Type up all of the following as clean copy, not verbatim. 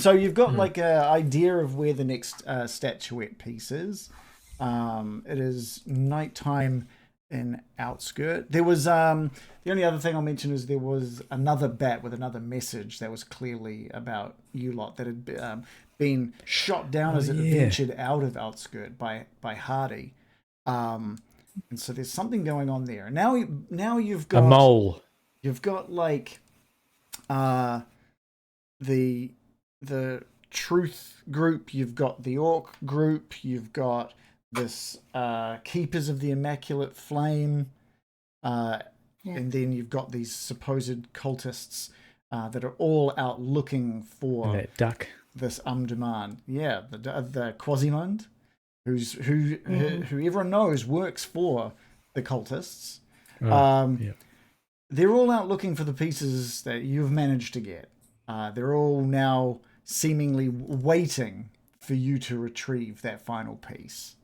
So you've got like an idea of where the next statuette piece is. It is nighttime in Outskirt. There was the only other thing I'll mention is there was another bat with another message that was clearly about you lot that had been shot down as it ventured out of Outskirt by Hardy. And so there's something going on there. Now you've got a mole. You've got like the truth group, you've got the orc group, you've got this keepers of the immaculate flame, and then you've got these supposed cultists that are all out looking for And that duck. this Umdaman. Yeah, the Quasimund, who everyone knows works for the cultists. They're all out looking for the pieces that you've managed to get. They're all now seemingly waiting for you to retrieve that final piece,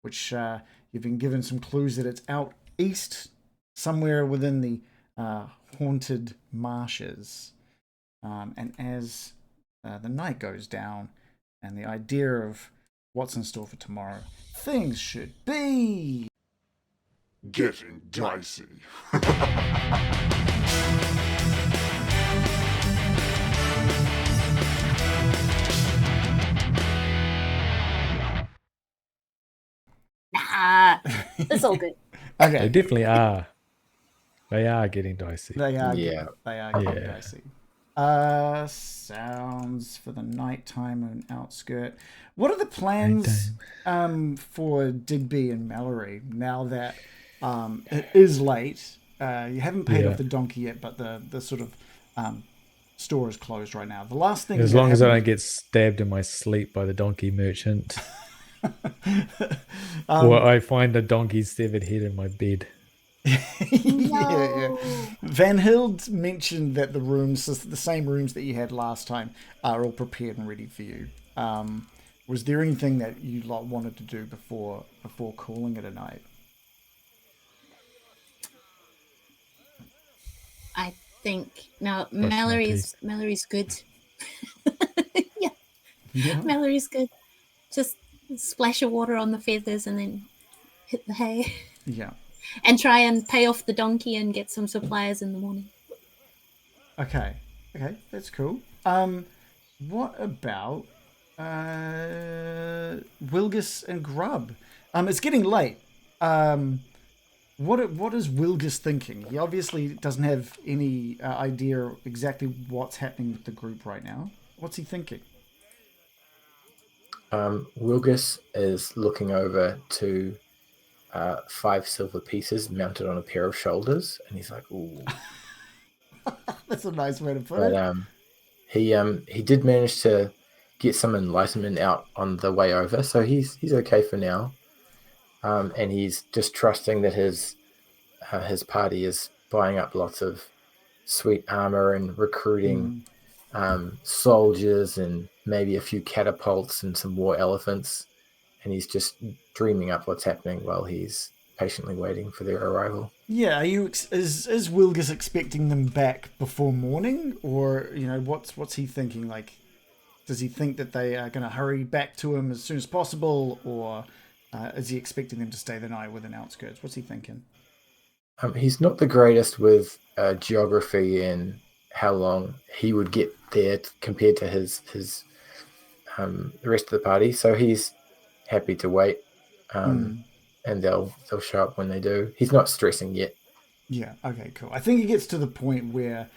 which you've been given some clues that it's out east, somewhere within the haunted marshes. And as the night goes down and the idea of what's in store for tomorrow, things should be getting dicey. It's all good. Okay. They definitely are. They are getting dicey. They are. Yeah. They are getting dicey. Sounds for the nighttime and outskirt. What are the plans for Digby and Mallory now that it is late? You haven't paid off the donkey yet, but the sort of store is closed right now. The last thing, as long as I don't get stabbed in my sleep by the donkey merchant, or I find a donkey's severed head in my bed. yeah. Van Hild mentioned that the rooms, the same rooms that you had last time, are all prepared and ready for you. Was there anything that you lot wanted to do before calling it a night? I think no. Mallory's good. yeah, Mallory's good. Just splash of water on the feathers and then hit the hay. Yeah. And try and pay off the donkey and get some supplies in the morning. Okay, that's cool. What about Wilgus and Grub? It's getting late. What is Wilgus thinking? He obviously doesn't have any idea exactly what's happening with the group right now. What's he thinking? Wilgus is looking over to 5 silver pieces mounted on a pair of shoulders, and he's like, "Ooh." That's a nice way to put it. He did manage to get some enlightenment out on the way over, so he's okay for now. And he's just trusting that his party is buying up lots of sweet armor and recruiting soldiers and maybe a few catapults and some war elephants. And he's just dreaming up what's happening while he's patiently waiting for their arrival. Yeah, is Wilgus expecting them back before morning, or what's he thinking? Like, does he think that they are going to hurry back to him as soon as possible, or is he expecting them to stay the night within outskirts? What's he thinking? He's not the greatest with geography and how long he would get there compared to his the rest of the party. So he's happy to wait, and they'll show up when they do. He's not stressing yet. Yeah. Okay. Cool. I think he gets to the point where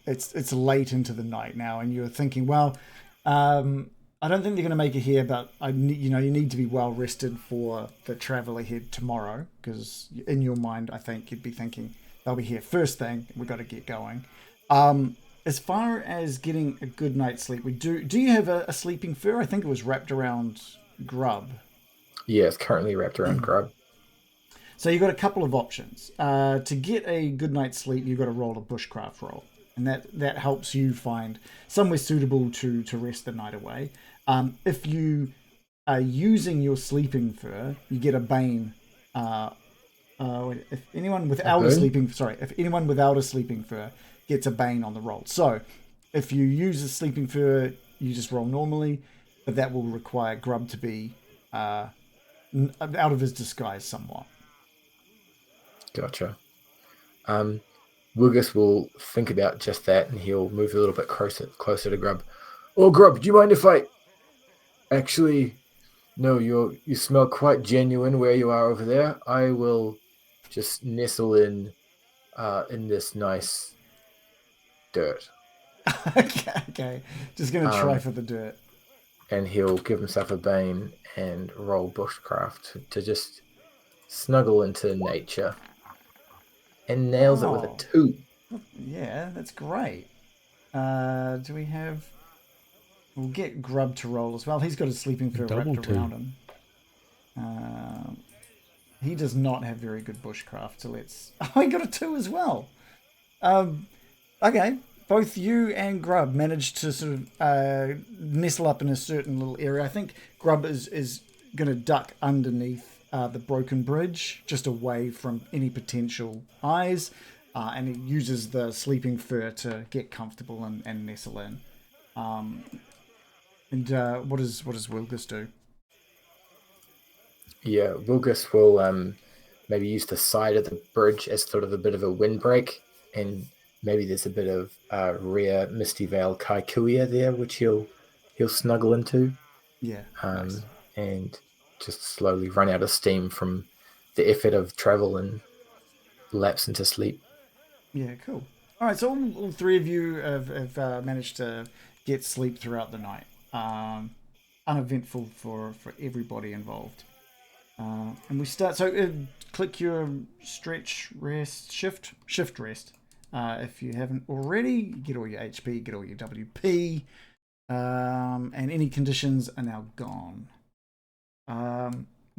it's late into the night now, and you're thinking, well, I don't think they're going to make it here, but you need to be well rested for the travel ahead tomorrow, because in your mind, I think you'd be thinking they'll be here first thing. We've got to get going. As far as getting a good night's sleep, do you have a sleeping fur? I think it was wrapped around Grub. Yeah, it's currently wrapped around Grub. So you've got a couple of options. To get a good night's sleep, you've got to roll a bushcraft roll. And that helps you find somewhere suitable to rest the night away. If you are using your sleeping fur, you get a bane. If anyone without a sleeping fur gets a bane on the roll. So if you use a sleeping fur, you just roll normally, but that will require Grub to be out of his disguise somewhat. Gotcha. Wilgus will think about just that, and he'll move a little bit closer to Grub. Oh, Grub, do you mind if I... Actually, no, you smell quite genuine where you are over there. I will just nestle in this nice dirt. Okay. Just going to try for the dirt. And he'll give himself a bane and roll bushcraft to just snuggle into nature. And nails it with a 2. Yeah, that's great. Do we have... We'll get Grub to roll as well. He's got a sleeping fur wrapped around him. He does not have very good bushcraft, so let's... Oh, he got a 2 as well. Okay, both you and Grub managed to sort of nestle up in a certain little area. I think Grub is going to duck underneath the broken bridge, just away from any potential eyes, and he uses the sleeping fur to get comfortable and nestle in. And what does Wilgus do? Yeah, Wilgus will maybe use the side of the bridge as sort of a bit of a windbreak, and maybe there's a bit of rare Misty Veil Kaikuia there, which he'll snuggle into. Yeah. Nice. Nice. And just slowly run out of steam from the effort of travel and lapse into sleep. Yeah, cool. All right, so all three of you have managed to get sleep throughout the night. Uneventful for everybody involved. And we start, so click your stretch, rest, shift rest. If you haven't already, get all your HP, get all your WP, and any conditions are now gone.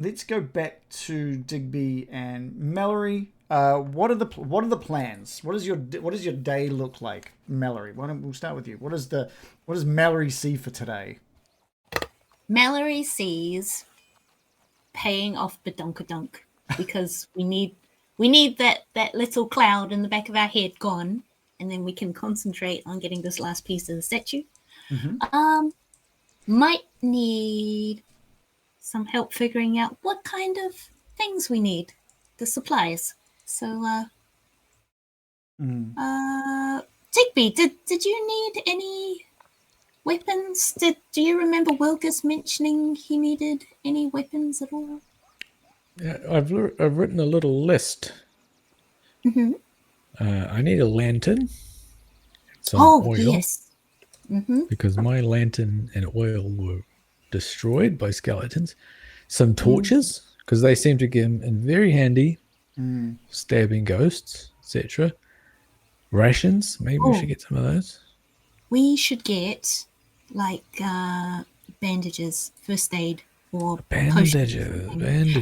Let's go back to Digby and Mallory. What are the plans? What does your day look like, Mallory? We'll start with you. What does Mallory see for today? Mallory sees paying off Badunkadunk because we need that little cloud in the back of our head gone, and then we can concentrate on getting this last piece of the statue. Mm-hmm. Might need some help figuring out what kind of things we need, the supplies. So, Digby, did you need any weapons? Do you remember Wilgus mentioning he needed any weapons at all? Yeah, I've written a little list. Mm-hmm. I need a lantern. Some oil. Yes. Mm-hmm. Because my lantern and oil were destroyed by skeletons. Some torches, because they seem to get in very handy. Stabbing ghosts, etc. Rations, maybe we should get some of those. We should get like bandages, first aid, or bandages.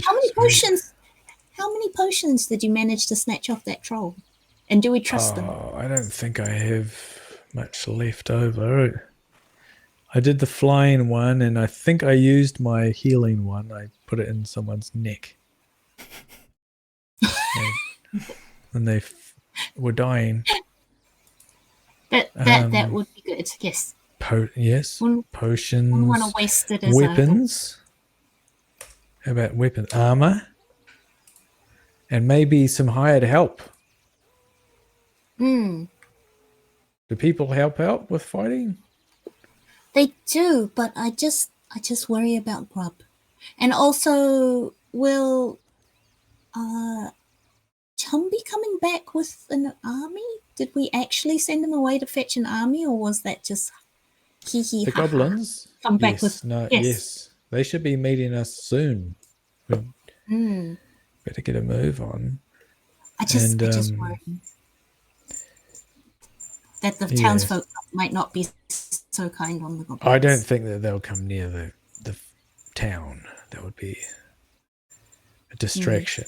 How many potions did you manage to snatch off that troll? And do we trust them? I don't think I have much left over. I did the flying one, and I think I used my healing one. I put it in someone's neck. When they were dying. That would be good, yes. Yes. Potions. Wouldn't want to waste it as weapons. How about weapons? Armor. And maybe some hired help. Do people help out with fighting? They do, but I just worry about Grub. And also, will Chum be coming back with an army? Did we actually send him away to fetch an army, or was that just the goblins? Come back with yes. They should be meeting us soon. We'd better get a move on. I just worry that the townsfolk might not be so kind on the goblins. I don't think that they'll come near the town. That would be a distraction.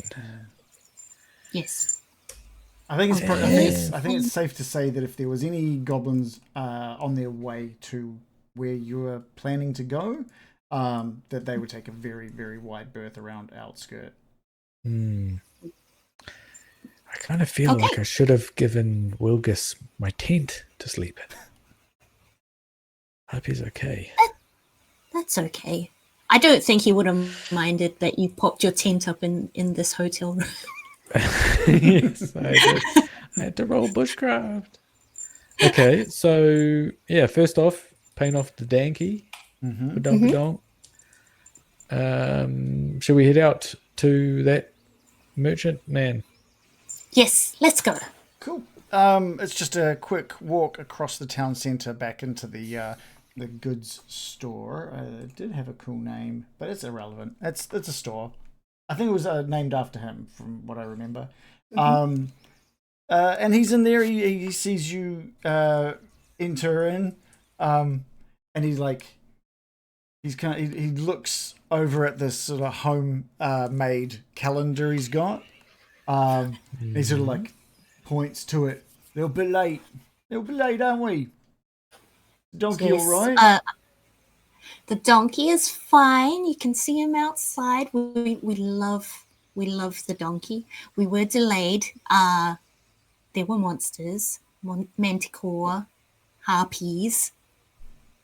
Yes. I think it's safe to say that if there was any goblins on their way to where you were planning to go, that they would take a very, very wide berth around outskirt. I kind of feel like I should have given Wilgus my tent to sleep in. Hope he's okay. That's okay. I don't think he would have minded that you popped your tent up in this hotel room. Yes, I did. I had to roll bushcraft. Okay, so yeah, first off, paint off the donkey. Badonk. Shall we head out to that merchant man? Yes, let's go. Cool. It's just a quick walk across the town centre back into the goods store. It did have a cool name, but it's irrelevant. It's a store. I think it was named after him, from what I remember. And he's in there. He sees you enter in, and he's like, he looks over at this sort of home made calendar he's got. He sort of like points to it. They'll be late, aren't we? Donkey, Yes, all right? The donkey is fine. You can see him outside. We love the donkey. We were delayed. There were monsters, manticore, harpies,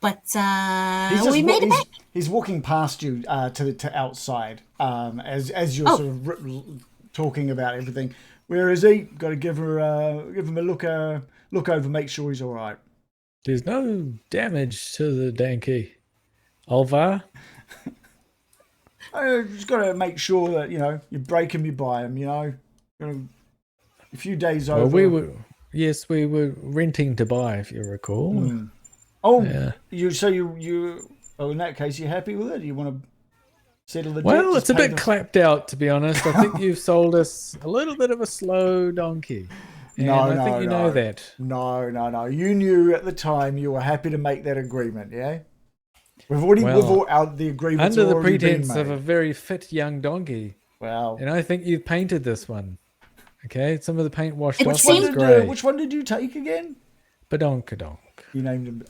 but we made it back. He's walking past you to outside as you're sort of talking about everything. Where is he? Got to give him a look over, make sure he's all right. There's no damage to the donkey. Alvar? I just got to make sure that you break him, you buy him. A few days over. Well, we were renting to buy, if you recall. Oh, yeah. you. Oh, in that case, you're happy with it? You want to settle the debt? Well, Just it's a pay bit clapped out, to be honest. I think you've sold us a little bit of a slow donkey. And I think you know that. No. You knew at the time you were happy to make that agreement, yeah? We've already out the agreement under the pretense of a very fit young donkey. Wow. And I think you've painted this one. Okay, some of the paint washed off. Which one did you take again? Badonkadonk. You named him.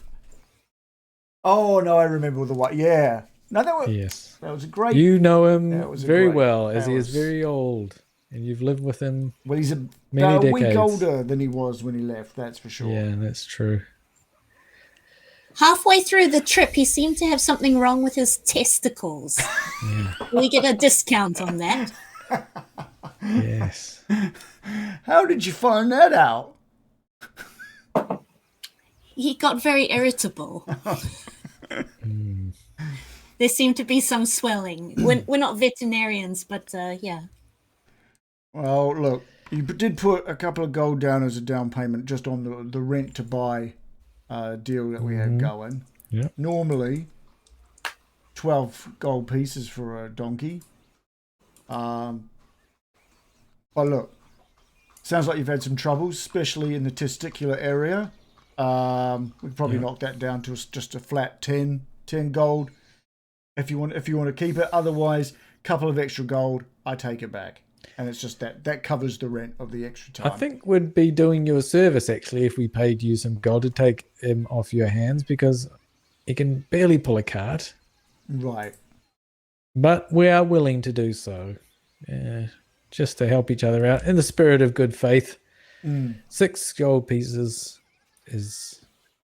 Oh no, I remember the one. Yeah. No, that was a great. You know him very well, as he is very old, and you've lived with him. Well, he's many a week older than he was when he left. That's for sure. Yeah, that's true. Halfway through the trip, he seemed to have something wrong with his testicles. Yeah. We get a discount on that. Yes. How did you find that out? He got very irritable. There seemed to be some swelling. We're not veterinarians, but yeah. Well, look, you did put a couple of gold down as a down payment just on the rent to buy deal that we had going. Yeah. Normally, 12 gold pieces for a donkey. But look, sounds like you've had some troubles, especially in the testicular area. We could probably knock that down to just a flat 10 gold if you want to keep it. Otherwise, a couple of extra gold, I take it back. And it's just that covers the rent of the extra time. I think we'd be doing you a service, actually, if we paid you some gold to take him off your hands, because he can barely pull a cart. Right. But we are willing to do so. Just to help each other out in the spirit of good faith. 6 gold pieces is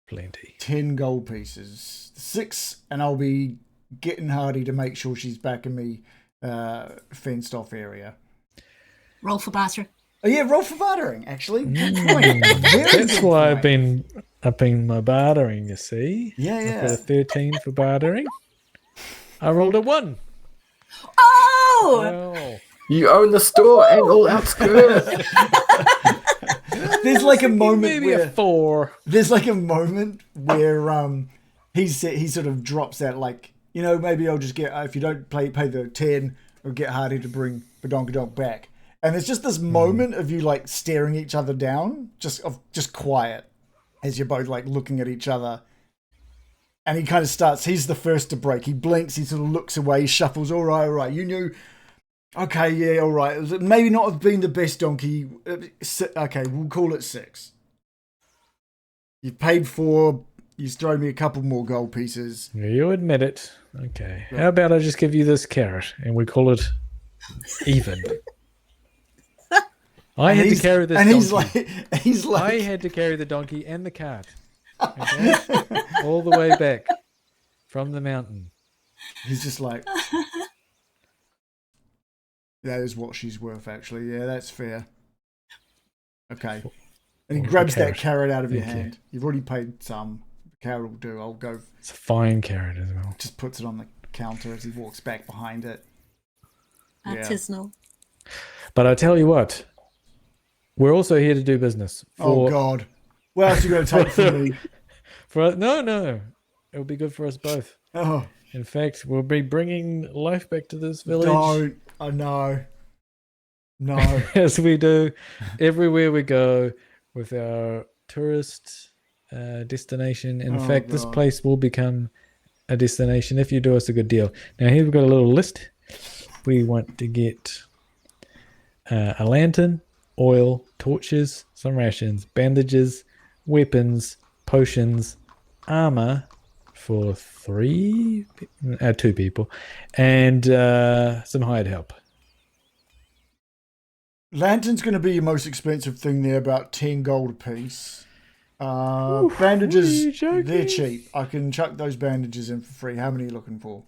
plenty. 10 gold pieces. 6, and I'll be getting Hardy to make sure she's back in me fenced off area. Roll for bartering. Oh yeah, roll for bartering, actually. That's why I've been upping my bartering, you see. Yeah. I've got a 13 for bartering. I rolled a 1. Oh! Well, you own the store and all outskirts. There's like a moment maybe where a 4. There's like a moment where he sort of drops that, like, maybe I'll just get, if you don't pay the 10, or get Hardy to bring Badonkadonk back. And there's just this moment of you like staring each other down, just quiet, as you're both like looking at each other. And he kind of starts, he's the first to break. He blinks, he sort of looks away, shuffles, all right. You knew, okay, yeah, all right. Maybe not have been the best donkey. Okay, we'll call it 6. You've paid 4, you've thrown me a couple more gold pieces. You admit it. Okay. How about I just give you this carrot and we call it even? I had to carry this donkey. He's like, I had to carry the donkey and the cart. Okay? All the way back from the mountain. He's just like, that is what she's worth, actually. Yeah, that's fair. Okay. And he Or a grabs that carrot. carrot out of your Thank you. hand. You've already paid some. The carrot will do. I'll go. It's a fine carrot as well. Just puts it on the counter as he walks back behind it. Yeah. Artisanal. But I tell you what, we're also here to do business. Oh, God. What else are you going to take from me? No. It'll be good for us both. Oh, In fact, we'll be bringing life back to this village. don't. Oh, no. No. As we do everywhere we go with our tourist destination. In Oh, fact, this God. place will become a destination if you do us a good deal. Now, here we've got a little list. We want to get a lantern, oil, torches, some rations, bandages, weapons, potions, armor for 2 people, and some hired help. Lantern's going to be your most expensive thing there, about 10 gold a piece. Bandages, are you joking? they're cheap. I can chuck those bandages in for free. How many are you looking for?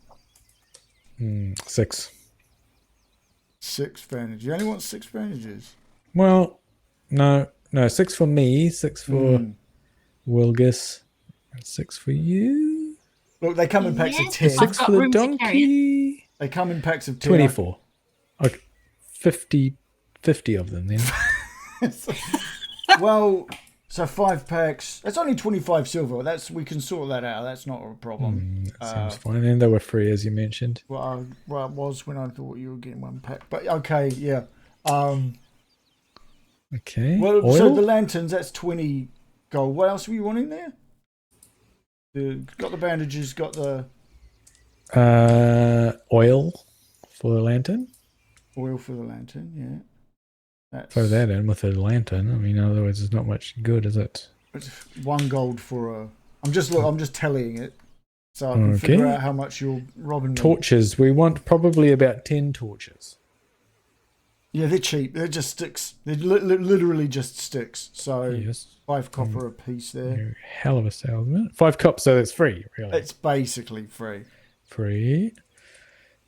6. 6 bandages. You only want 6 bandages? Well, no, 6 for me, 6 for Wilgus, and 6 for you. Look, they come in packs of Yes, 10. I've 6 got for the room to carry it. donkey. They come in packs of 10. 24. Okay, 50 of them then. Well, so 5 packs. That's only 25 silver. We can sort that out. That's not a problem. That seems fine. And they were free, as you mentioned. Well, it was when I thought you were getting 1 pack. But okay, yeah. Okay. Well, Oil? so the lanterns, that's 20 gold. What else were you wanting there? Got the bandages, got the Oil for the lantern. oil for the lantern, yeah. That's Throw that in with the lantern. I mean, otherwise, it's not much good, is it? it's 1 gold for a. I'm just tallying it, so I can figure Okay. out how much you're robbing me. Torches. We want probably about 10 torches. Yeah, they're cheap. They're just sticks. They're literally just sticks. So Yes. 5 copper a piece there. You're a hell of a salesman. 5 cups, so it's free, really. It's basically free. Free.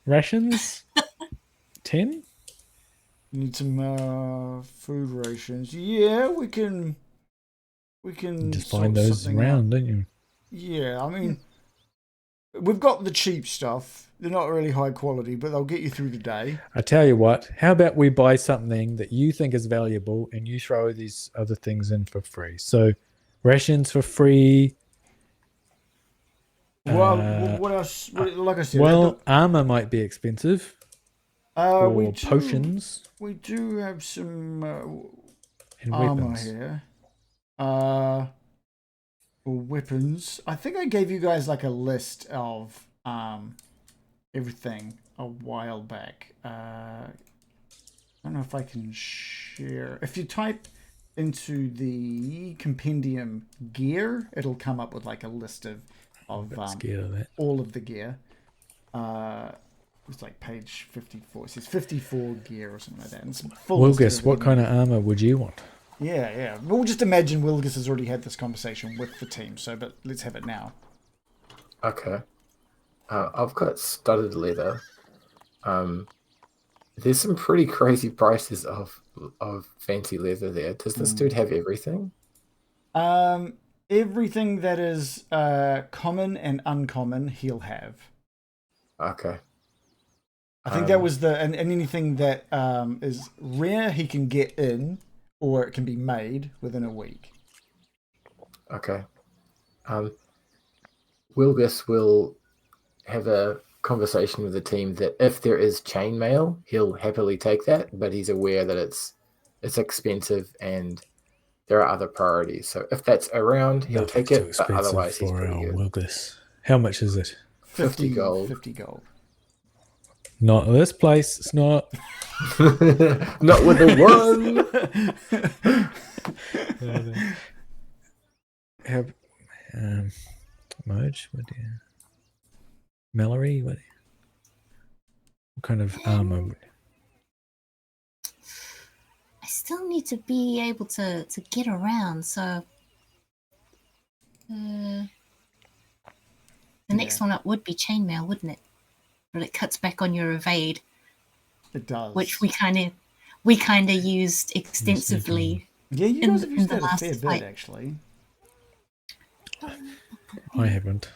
Rations? 10? You need some food rations. Yeah, we can. Just sort find those something around, out. don't you? Yeah, I mean, we've got the cheap stuff. They're not really high quality, but they'll get you through the day. I tell you what, how about we buy something that you think is valuable and you throw these other things in for free? So, rations for free. Well, what else? Like I said, Well, armor might be expensive. Or potions We do have some and armor weapons. here. Or weapons. I think I gave you guys like a list of everything a while back. I don't know if I can share. If you type into the compendium gear, it'll come up with like a list of Scared of that. all of the gear. It's like page 54. It says 54 gear or something like that. And it's full list of Wilgus, what everything. kind of armor would you want? Yeah. We'll just imagine Wilgus has already had this conversation with the team. But let's have it now. Okay. I've got studded leather. There's some pretty crazy prices of fancy leather there. Does this dude have everything? Everything that is common and uncommon, he'll have. Okay. I think that was and anything that is rare, he can get in, or it can be made within a week. Okay. Wilgus will have a conversation with the team that if there is chainmail, he'll happily take that, but he's aware that it's expensive and there are other priorities. So if that's around, he'll Nothing's take too it, but expensive otherwise he's for pretty our good. Wilgus. How much is it? 50 gold. 50 gold. Not this place. It's not. Not with the one. Have Moj? What do you? Mallory? What kind of armor? I still need to be able to get around, so The next one up would be chainmail, wouldn't it? But it cuts back on your evade, It does. which we kind of used extensively. Yeah, you in- guys have used in the that a last fair bit, fight. actually. I haven't.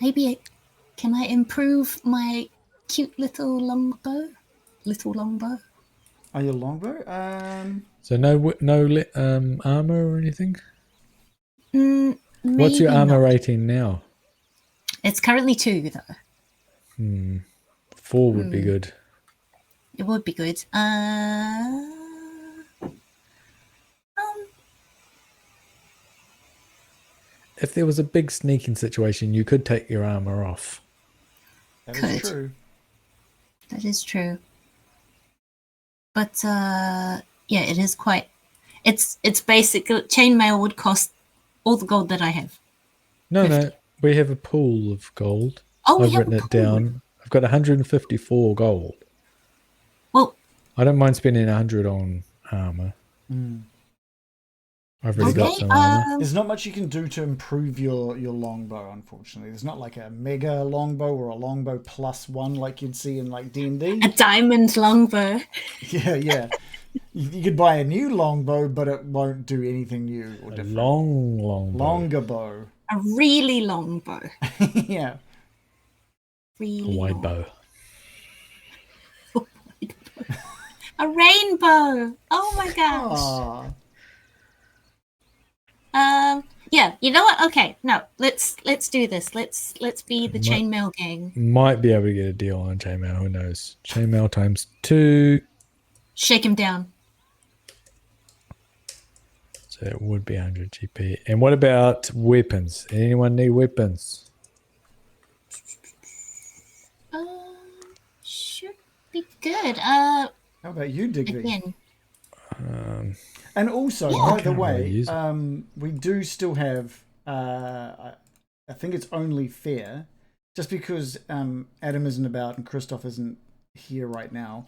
Maybe can I improve my cute little longbow? Are you longbow? So no armor or anything. What's your Maybe armor not. rating now? It's currently 2 though. 4 would be good. It would be good. If there was a big sneaking situation, you could take your armor off. That is Could. true. That is true. But yeah, it is quite. It's basic. Chainmail would cost all the gold that I have. No, we have a pool of gold. Oh, we I've have written a it pool. down. I've got 154 gold. Well, I don't mind spending 100 on armor. I've already got okay. some armor. There's not much you can do to improve your longbow, unfortunately. There's not like a mega longbow or a longbow +1 like you'd see in like D&D. A diamond longbow. Yeah. You could buy a new longbow, but it won't do anything new or A different. long bow. Longer bow. A really long bow. Yeah. Really A wide long. bow. A rainbow. Oh my gosh. Aw. Yeah, you know what? Okay, no, let's do this. Let's be the chainmail gang. Might be able to get a deal on chainmail. Who knows? Chainmail times 2. Shake him down. So it would be 100 GP. And what about weapons? Anyone need weapons? Should be good. How about you, Digby? Again. And also, Yeah. by the Can't really way, use it. we do still have. I think it's only fair, just because Adam isn't about and Christoph isn't here right now.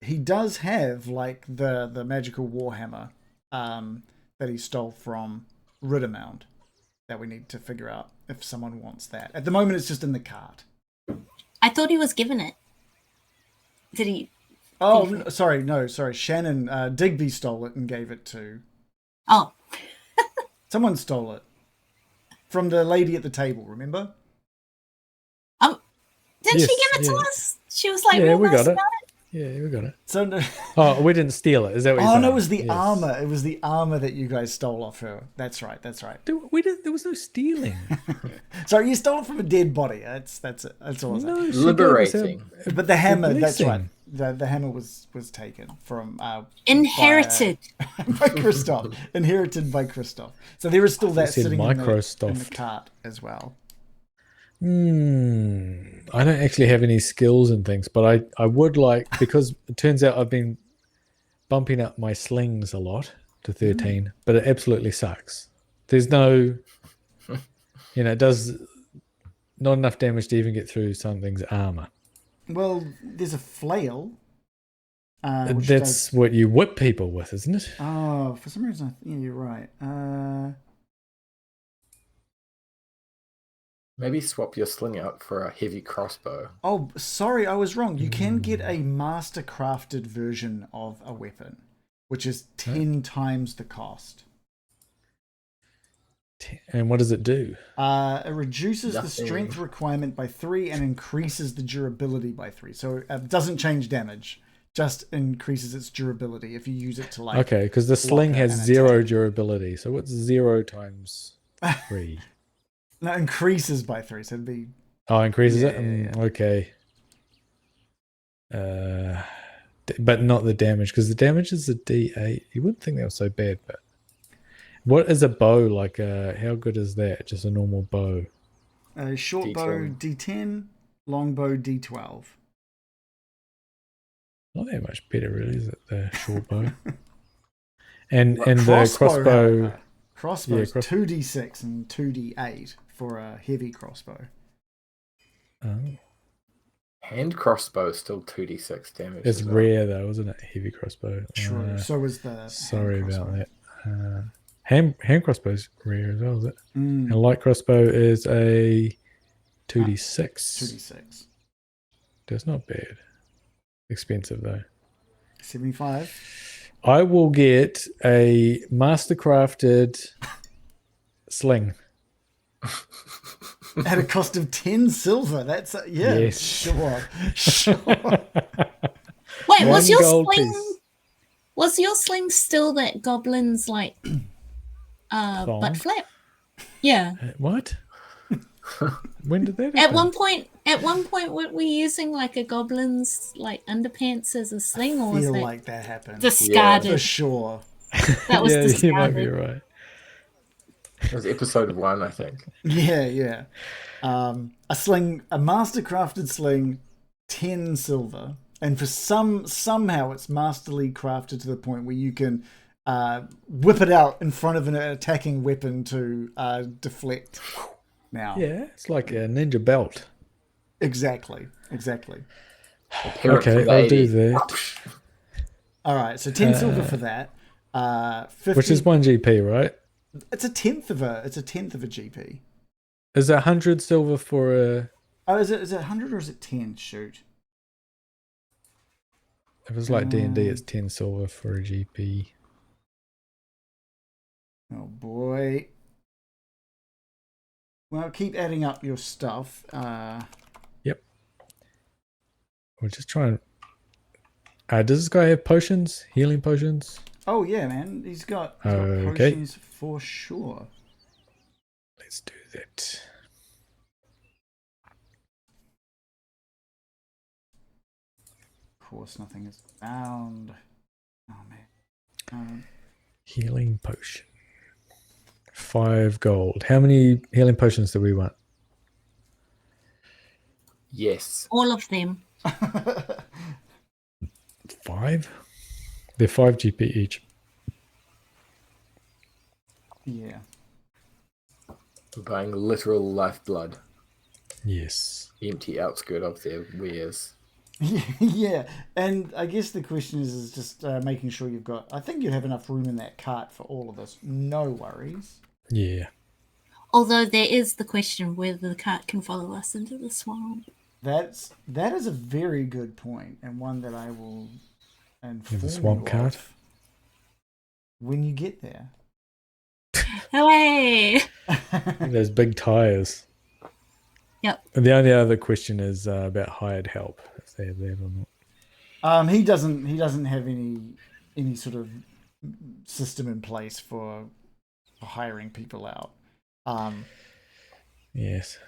He does have like the magical warhammer that he stole from Rittermound that we need to figure out if someone wants that. At the moment, it's just in the cart. I thought he was given it. Did he? Oh, sorry. Shannon Digby stole it and gave it to. Oh, Someone stole it from the lady at the table. Remember? didn't Yes, she give it to yeah. us? She was like, Yeah, real we nice got it. about it. Yeah, we got it. So. Oh, we didn't steal it. Is that what you're Oh saying? no, it was the Yes. armor. It was the armor that you guys stole off her. That's right. We didn't. There was no stealing. Sorry, you stole it from a dead body. That's it. That's all. No, she gave us Liberating. But the hammer. That's blessing. right. The hammer was taken from Inherited. by Christoph. Inherited by Christoph. So there is still that said sitting in the Microsoft. cart as well. I don't actually have any skills and things, but I would like, because it turns out I've been bumping up my slings a lot to 13, but it absolutely sucks. There's no, it does not enough damage to even get through something's armor. Well, there's a flail. Which That's what you whip people with, isn't it? Oh, for some reason, yeah, you're right. Maybe swap your sling out for a heavy crossbow. Oh, sorry, I was wrong. You can get a master crafted version of a weapon, which is 10 times the cost. And what does it do? It reduces the Nothing. strength requirement by 3 and increases the durability by 3. So it doesn't change damage, just increases its durability if you use it to like. Okay, because the sling block has an 0 attack. durability. So what's 0 times 3? No, increases by 3. So it'd be. Oh, increases Yeah, it? yeah. Okay. But not the damage, because the damage is a D8. You wouldn't think that was so bad, but what is a bow like? How good is that? Just a normal bow. Short bow D10, long bow D12. Not that much better, really, is it? The short bow. and But the crossbow. however, crossbow's Yeah, 2d6 and 2d8 for a heavy crossbow. Oh. Hand crossbow is still 2d6 damage. It's as well. rare though, isn't it? Heavy crossbow. True. So was the. Sorry hand about crossbow. that. Hand crossbow's rare as well, is it? Mm, And light crossbow is a 2d6. 2d6. That's not bad. Expensive though. 75. I will get a mastercrafted sling. At a cost of 10 silver. That's yeah, Yes. sure. Sure. Wait, was One your gold sling? piece. Was your sling still that goblin's like Thong? butt flap? Yeah. What? When did that happen? At one point, were we using like a goblin's like underpants as a sling, or was Feel that like that happened. discarded? For sure. That was Yeah, discarded. you might be right. It was episode 1, I think. Yeah. A mastercrafted sling, 10 silver. And for somehow it's masterly crafted to the point where you can whip it out in front of an attacking weapon to deflect. Now, Yeah, it's like a ninja belt. exactly. Parrot Okay, from the I'll do 80s. that. All right, so 10 silver for that. 50, Which is 1 GP, right? it's a tenth of a GP. Is it 100 silver for a... Oh, is it 100 or is it 10? Shoot. If it's like D&D, it's 10 silver for a GP. Oh boy. Well, keep adding up your stuff. Yep. We're just trying... does this guy have potions? Healing potions? Oh yeah, man. He's got Okay. potions for sure. Let's do that. Of course, nothing is found. Oh man. Healing potion. 5 gold. How many healing potions do we want? Yes. All of them. 5? They're 5 GP each. Yeah. We're buying literal lifeblood. Yes. Empty outskirt of their wares. Yeah, and I guess the question is just making sure you've got. I think you have enough room in that cart for all of us. No worries. Yeah. Although there is the question whether the cart can follow us into the swamp. That is a very good point, and one that I will inform The swamp you cart? of when you get there. Hooray! Those big tires. Yep. And the only other question is about hired help, if they have that or not. He doesn't have any sort of system in place for hiring people out. Yes.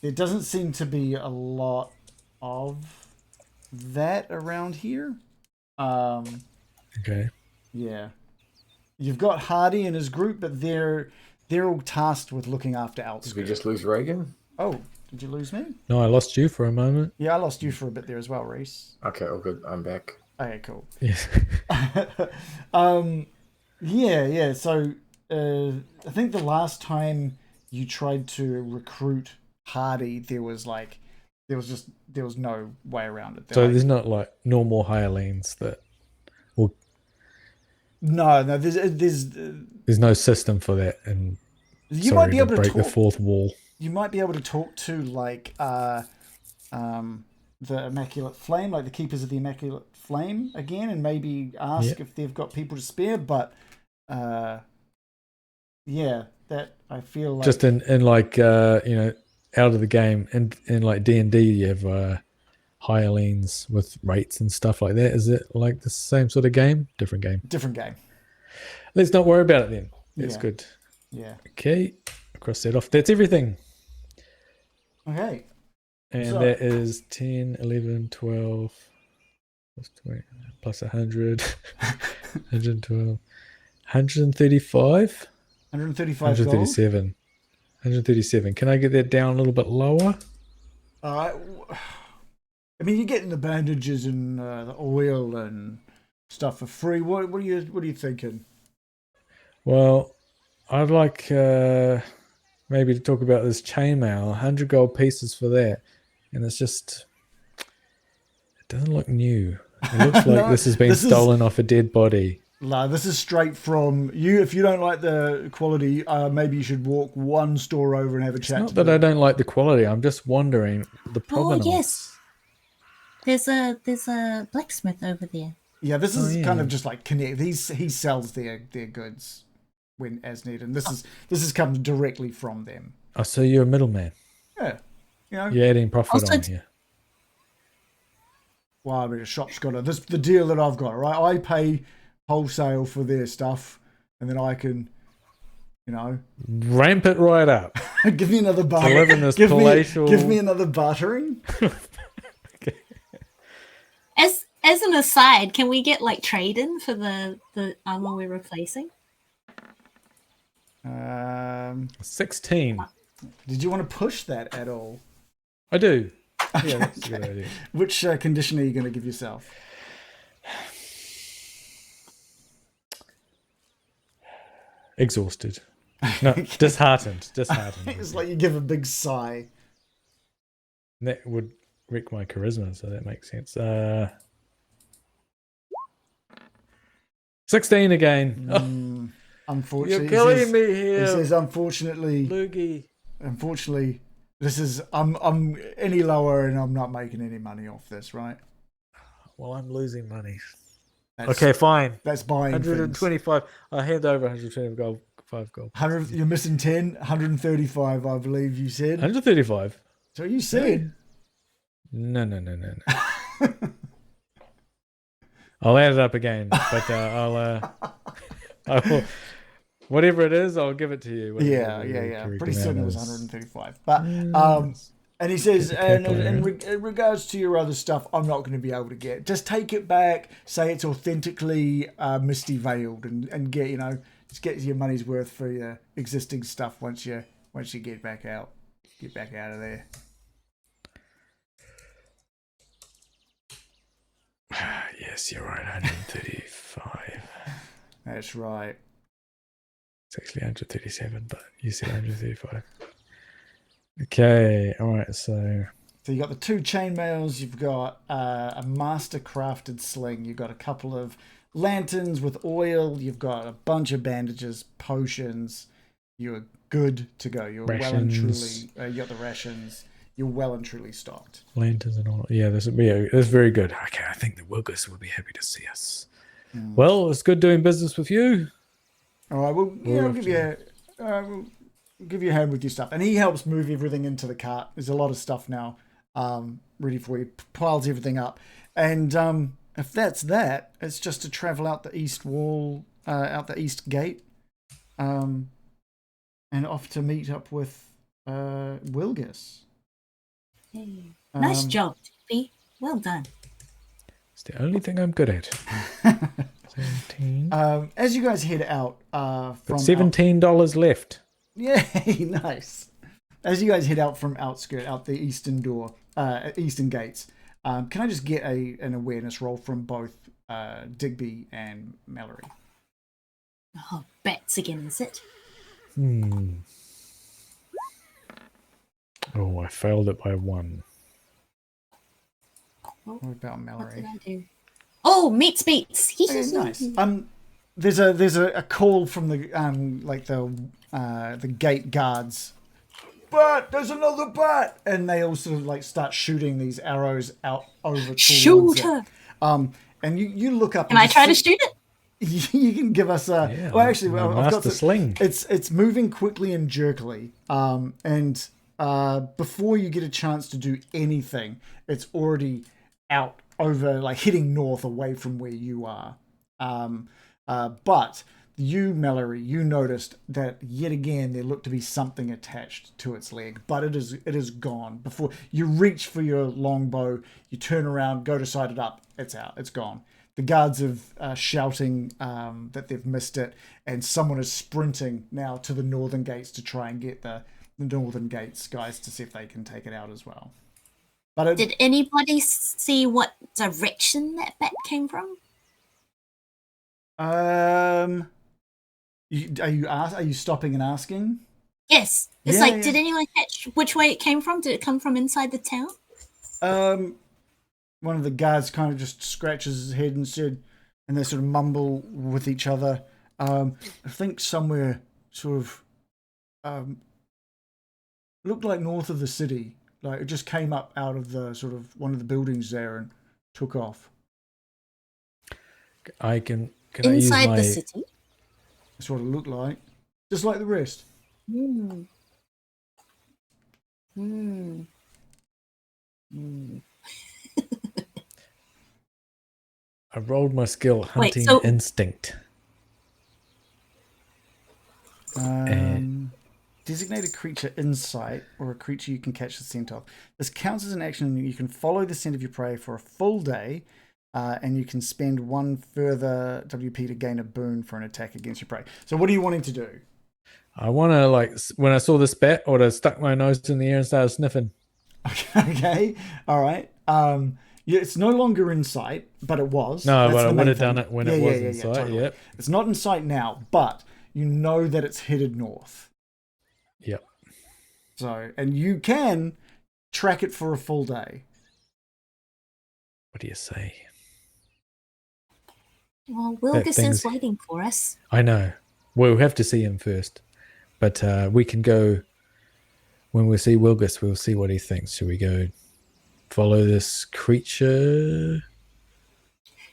There doesn't seem to be a lot of that around here. Okay. Yeah. You've got Hardy and his group, but they're all tasked with looking after Did outskirts. we just lose Reagan? Oh, did you lose me? No, I lost you for a moment. Yeah, I lost you for a bit there as well, Reese. Okay, all good. I'm back. Okay, cool. Yes. Yeah. So I think the last time you tried to recruit Hardy, there was no way around it. So there's not like normal hirelings that... No, there's There's no system for that, and you might be able to break talk. the fourth wall. You might be able to talk to like the Immaculate Flame, like the Keepers of the Immaculate Flame again, and maybe ask if they've got people to spare. But yeah, that I feel like Just in like out of the game, and in like D&D, you have hirelings with rates and stuff like that. Is it like the same sort of game? Different game. different game. Let's not worry about it then. That's Yeah. good. Yeah. Okay, cross that off. That's everything. Okay. And So- that is 10, 11, 12, plus 20, plus 100, 112, 135, 135 gold. 137. 137. Can I get that down a little bit lower? All right. I mean, you're getting the bandages and the oil and stuff for free. What are you thinking? Well, I'd like maybe to talk about this chainmail. 100 gold pieces for that, and it's just, it doesn't look new. It looks like No, this has been this is- stolen off a dead body. No, this is straight from you. If you don't like the quality, maybe you should walk one store over and have a chat. Not that I don't like the quality. I'm just wondering the provenance. yes. There's a blacksmith over there. Yeah, this is yeah. kind of just like connect. He sells their goods when as needed, and this is comes directly from them. Oh, so you're a middleman. Yeah, you know. You're adding profit Also, on here. Well, I mean, a shop's got the deal that I've got. Right, I pay wholesale for their stuff, and then I can, you know, Ramp it right up. give me another To barter. live in this give palatial. me another bartering. As an aside, can we get like trade in for the armor we're replacing? 16. Did you want to push that at all? I do. Yeah, that's a good idea. Which condition are you going to give yourself? Exhausted. No, disheartened. Disheartened. It's like you give a big sigh. That would wreck my charisma, so that makes sense. 16 again. Unfortunately, You're killing me here. He says, unfortunately, Loogie. this is I'm any lower and I'm not making any money off this, right? Well, I'm losing money. That's, Okay, fine. that's buying 125. I hand over 125 gold. 5 gold. 100. You're missing 10. 135, I believe you said. 135. So you said. No. I'll add it up again, but I will. Whatever it is, I'll give it to you. Yeah. Pretty soon it was 135. But and he says, and in regards to your other stuff, I'm not going to be able to get. Just take it back. Say it's authentically misty veiled, and get just get your money's worth for your existing stuff once you get back out. Get back out of there. Yes, you're right. 135. That's right. It's actually 137, but you said 135. Okay, all right. So you got the 2 chainmails. You've got a master crafted sling. You've got a couple of lanterns with oil. You've got a bunch of bandages, potions. You're good to go. You're rations. well and truly. You got the rations. You're well and truly stocked. Lanterns and all. Yeah, that's very good. Okay, I think the Wilgus will be happy to see us. Well, it's good doing business with you. All right, we'll give you a hand with your stuff. And he helps move everything into the cart. There's a lot of stuff now ready for you. Piles everything up. And if that's that, it's just to travel out the east wall, out the east gate, and off to meet up with Wilgus. Hey. Nice job, Dicey. Well done. It's the only thing I'm good at. 17. As you guys head out from $17 left. Yay, nice. As you guys head out from out the eastern door, eastern gates, can I just get an awareness roll from both Digby and Mallory? Oh, bats again, is it? Oh, I failed it by 1. What about Mallory? What did I do? Oh, meets. Okay, nice. There's a call from the gate guards. But there's another bat, and they also start shooting these arrows out over towards Shoot her. it. And you look up. Can I try to shoot it? You can give us a. Yeah, well, actually, I've got the sling. It's moving quickly and jerkily. And before you get a chance to do anything, it's already out over, hitting north away from where you are. But you, Mallory, you noticed that yet again there looked to be something attached to its leg, but it is gone. Before you reach for your longbow, you turn around, go to sight it up, it's out, it's gone. The guards are shouting that they've missed it, and someone is sprinting now to the northern gates to try and get the northern gates guys to see if they can take it out as well. But did anybody see what direction that bat came from? Are you stopping and asking? Yes. It's Yeah. did anyone catch which way it came from? Did it come from inside the town? One of the guards kind of just scratches his head and said, and they sort of mumble with each other. I think somewhere sort of looked like north of the city. Like it just came up out of the sort of one of the buildings there and took off. Can I use Inside my the city. That's what it looked like, just like the rest. Hmm. Hmm. Hmm. I rolled my skill hunting so- instinct. Designate a creature insight or a creature you can catch the scent of. This counts as an action. You can follow the scent of your prey for a full day, and you can spend 1 further WP to gain a boon for an attack against your prey. So what are you wanting to do? I want to, like, when I saw this bat, I would have stuck my nose in the air and started sniffing. Okay, all right. Yeah, it's no longer in sight, but it was. No, That's but I the would main have done thing. it when it was in sight. totally. Yep. It's not in sight now, but you know that it's headed north. Yep. So, and you can track it for a full day. What do you say? Well, Wilgus thing's- is waiting for us. I know. We'll have to see him first. But we can go, when we see Wilgus, we'll see what he thinks. Should we go follow this creature?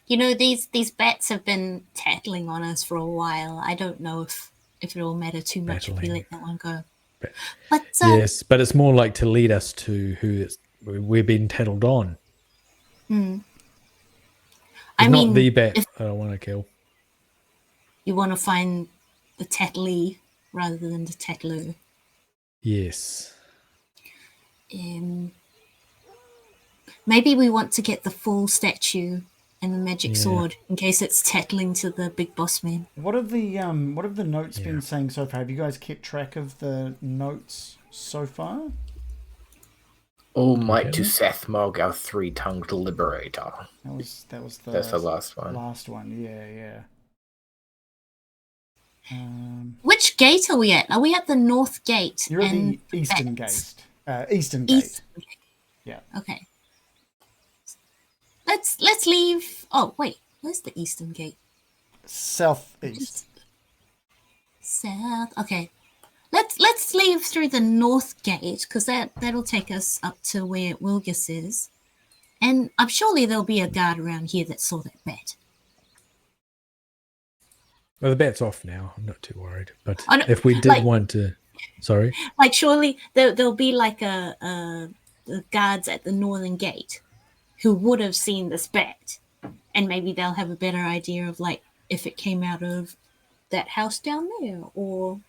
You know, these bats have been tattling on us for a while. I don't know if it'll matter too much if we Battling. let that one go. But- But Yes, but it's more like to lead us to we're being tattled on. I It's mean, not the bat if that I want to kill. you want to find the tattlee rather than the tattler. Yes. Maybe we want to get the full statue and the magic Yeah. sword in case it's tattling to the big boss man. What have the notes Yeah. been saying so far? Have you guys kept track of the notes so far? All might to Okay. Sethmog, our 3-tongued liberator. That's the That's the last one. last one. Yeah. Which gate are we at? Are we at the north gate? You're at and the eastern bats? gate. Eastern gate. East. Yeah. Okay. Let's leave. Oh wait, where's the eastern gate? Southeast. South. Okay. Let's leave through the north gate because that'll take us up to where Wilgus is, and I'm surely there'll be a guard around here that saw that bat. Well, the bat's off now. I'm not too worried. But I know, if we did like- want to... Sorry? Like surely there'll be like the guards at the northern gate who would have seen this bat, and maybe they'll have a better idea of like if it came out of that house down there or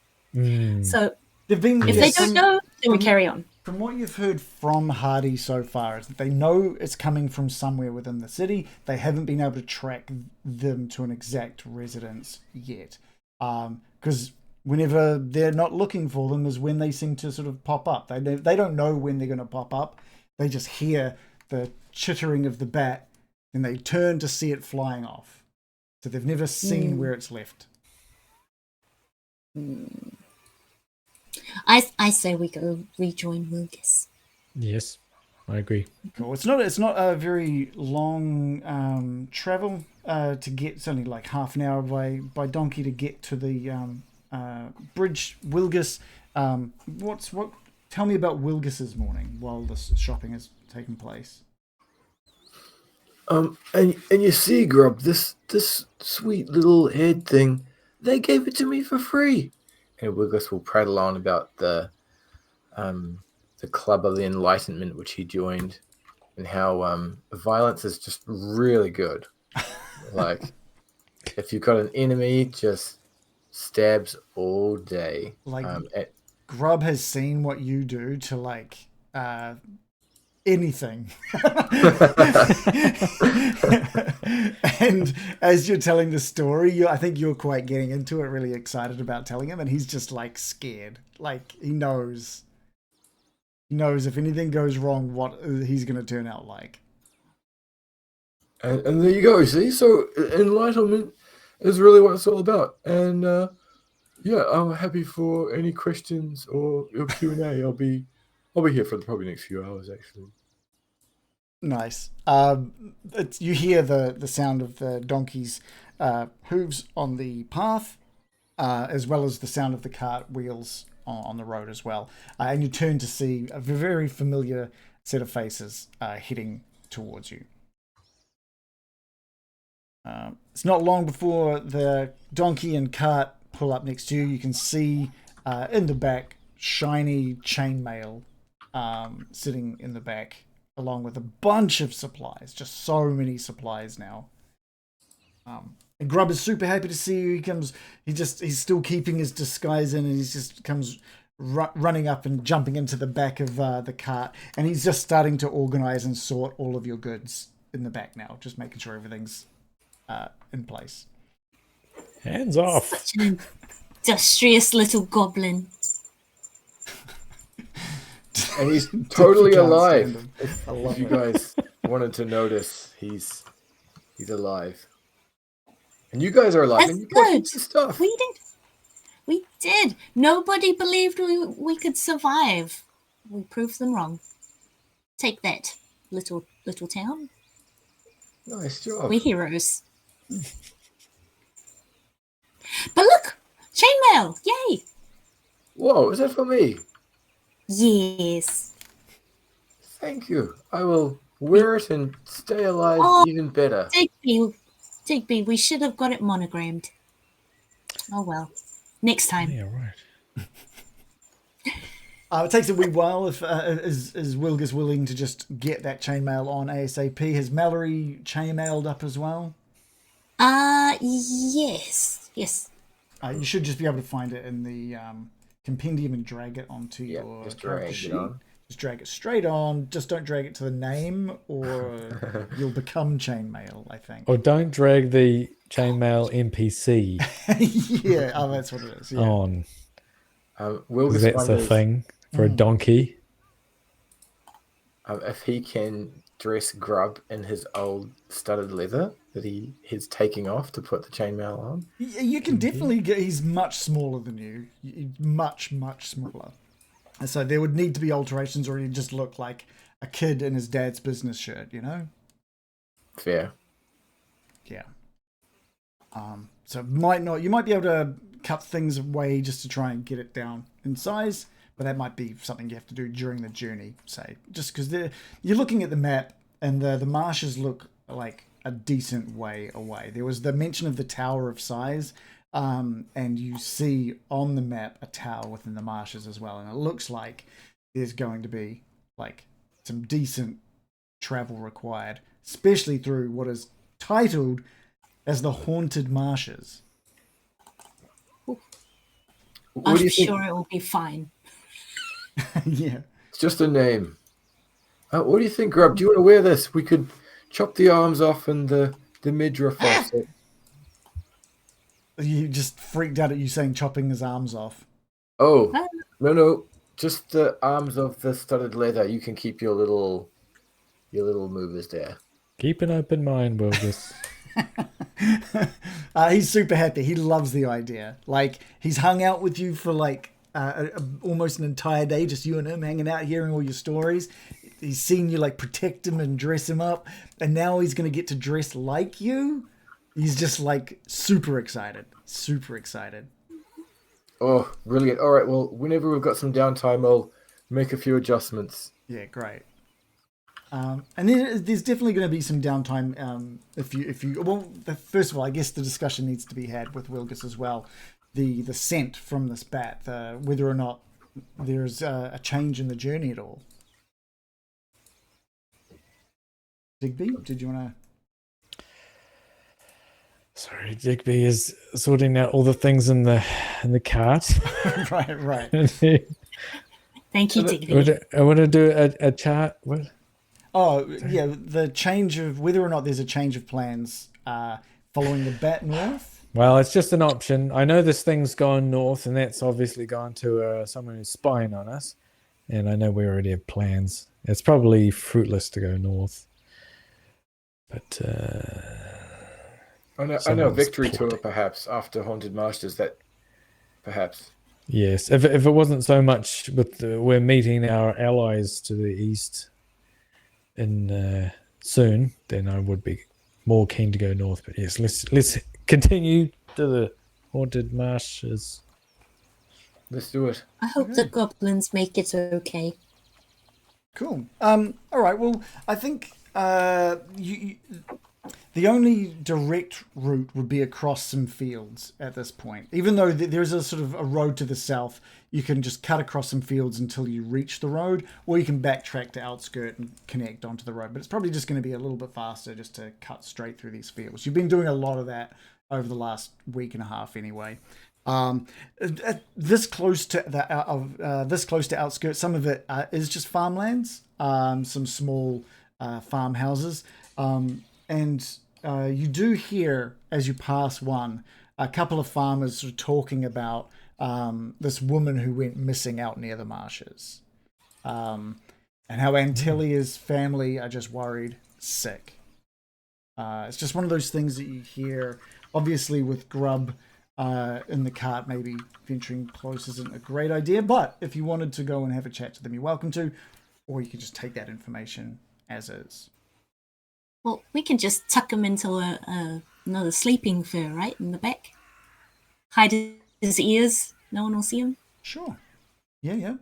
so. They've been. If they don't know, then we carry on. From what you've heard from Hardy so far, is that they know it's coming from somewhere within the city. They haven't been able to track them to an exact residence yet, because whenever they're not looking for them is when they seem to sort of pop up. They don't know when they're going to pop up. They just hear the chittering of the bat, and they turn to see it flying off. So they've never seen where it's left. I say we go rejoin Wilgus. Yes, I agree. Cool. It's not a very long travel to get. It's only like half an hour away by donkey to get to the bridge. Wilgus. Tell me about Wilgus's morning while this shopping is taking place. And you see, Grub, this sweet little head thing, they gave it to me for free. And Wilgus will prattle on about the Club of the Enlightenment, which he joined, and how violence is just really good. Like, if you've got an enemy, just stabs all day. Like, Grub has seen what you do to like anything. And as you're telling the story, I think you're quite getting into it, really excited about telling him, and he's just like scared. Like he knows if anything goes wrong, what he's going to turn out like. And there you go. See, so enlightenment is really what it's all about. And yeah, I'm happy for any questions or your Q&A. I'll be here for probably the next few hours, actually. Nice. You hear the sound of the donkey's hooves on the path, as well as the sound of the cart wheels on the road as well. And you turn to see a very familiar set of faces heading towards you. It's not long before the donkey and cart pull up next to you. You can see in the back shiny chainmail sitting in the back, along with a bunch of supplies. Just so many supplies now. And Grub is super happy to see you. He's still keeping his disguise in, and he just comes running up and jumping into the back of the cart, and he's just starting to organize and sort all of your goods in the back now, just making sure everything's in place. Hands off. Such an industrious little goblin. And he's totally Can't alive. stand him. If I love you it. guys wanted to notice, he's alive. And you guys are alive. That's and you got good. heaps of stuff. We did. Nobody believed we could survive. We proved them wrong. Take that, little town. Nice job. We're heroes. But look, chainmail! Yay! Whoa, is that for me? Yes. Thank you. I will wear it and stay alive even better. Digby, we should have got it monogrammed. Oh well. Next time. Yeah, right. It takes a wee while if is Wilgus willing to just get that chainmail on ASAP. Has Mallory chainmailed up as well? Yes. You should just be able to find it in the compendium and drag it onto Yeah, your just character drag it sheet. on. Just drag it straight on. Just don't drag it to the name, or you'll become chainmail, I think. Or don't drag the chainmail NPC Yeah, that's what it is. Yeah. on. Wilgus That's a wonders thing for a donkey. if he can dress Grub in his old studded leather that he's taking off to put the chainmail on. You can definitely get. He's much smaller than you. Much smaller. And so there would need to be alterations, or he'd just look like a kid in his dad's business shirt. You know. Fair. Yeah. So you might be able to cut things away just to try and get it down in size, but that might be something you have to do during the journey, say, just because you're looking at the map and the marshes look like a decent way away. There was the mention of the Tower of Size, and you see on the map a tower within the marshes as well, and it looks like there's going to be like some decent travel required, especially through what is titled as the Haunted Marshes. I'm sure it will be fine. Yeah. It's just a name. What do you think, Grub? Do you want to wear this? We could chop the arms off and the midriff off. You just freaked out at you saying chopping his arms off. Oh, no. Just the arms of the studded leather. You can keep your little movers there. Keep an open mind, Wilgus. He's super happy. He loves the idea. Like, he's hung out with you for like almost an entire day, just you and him hanging out, hearing all your stories. He's seen you like protect him and dress him up, and now he's gonna get to dress like you. He's just like super excited. Oh, brilliant. All right, well, whenever we've got some downtime, I'll make a few adjustments. Yeah, great. And there's definitely going to be some downtime if you first of all, I guess the discussion needs to be had with Wilgus as well. The scent from this bat, whether or not there's a change in the journey at all. Digby, did you want to? Sorry, Digby is sorting out all the things in the cart. Right. Thank you, Digby. I want to do a chart. What? Oh, yeah, the change of whether or not there's a change of plans following the bat north. Well, it's just an option. I know this thing's gone north, and that's obviously gone to someone who's spying on us. And I know we already have plans. It's probably fruitless to go north. But I know Victory Tour, perhaps, after Haunted Masters, that perhaps. Yes, if it wasn't so much with we're meeting our allies to the east, in soon, then I would be more keen to go north. But yes, let's continue to the haunted marshes. Let's do it. I hope the goblins make it okay. Cool. All right. Well, I think the only direct route would be across some fields at this point. Even though there's a sort of a road to the south, you can just cut across some fields until you reach the road, or you can backtrack to outskirt and connect onto the road. But it's probably just going to be a little bit faster just to cut straight through these fields. You've been doing a lot of that over the last week and a half, anyway. This close to outskirts, some of it is just farmlands, some small farmhouses, and you do hear as you pass one a couple of farmers sort of talking about this woman who went missing out near the marshes, and how Antelia's family are just worried sick. It's just one of those things that you hear. Obviously, with Grub in the cart, maybe venturing close isn't a great idea, but if you wanted to go and have a chat to them, you're welcome to, or you could just take that information as is. Well, we can just tuck him into another sleeping fur, right, in the back. Hide his ears. No one will see him. Sure. Yeah.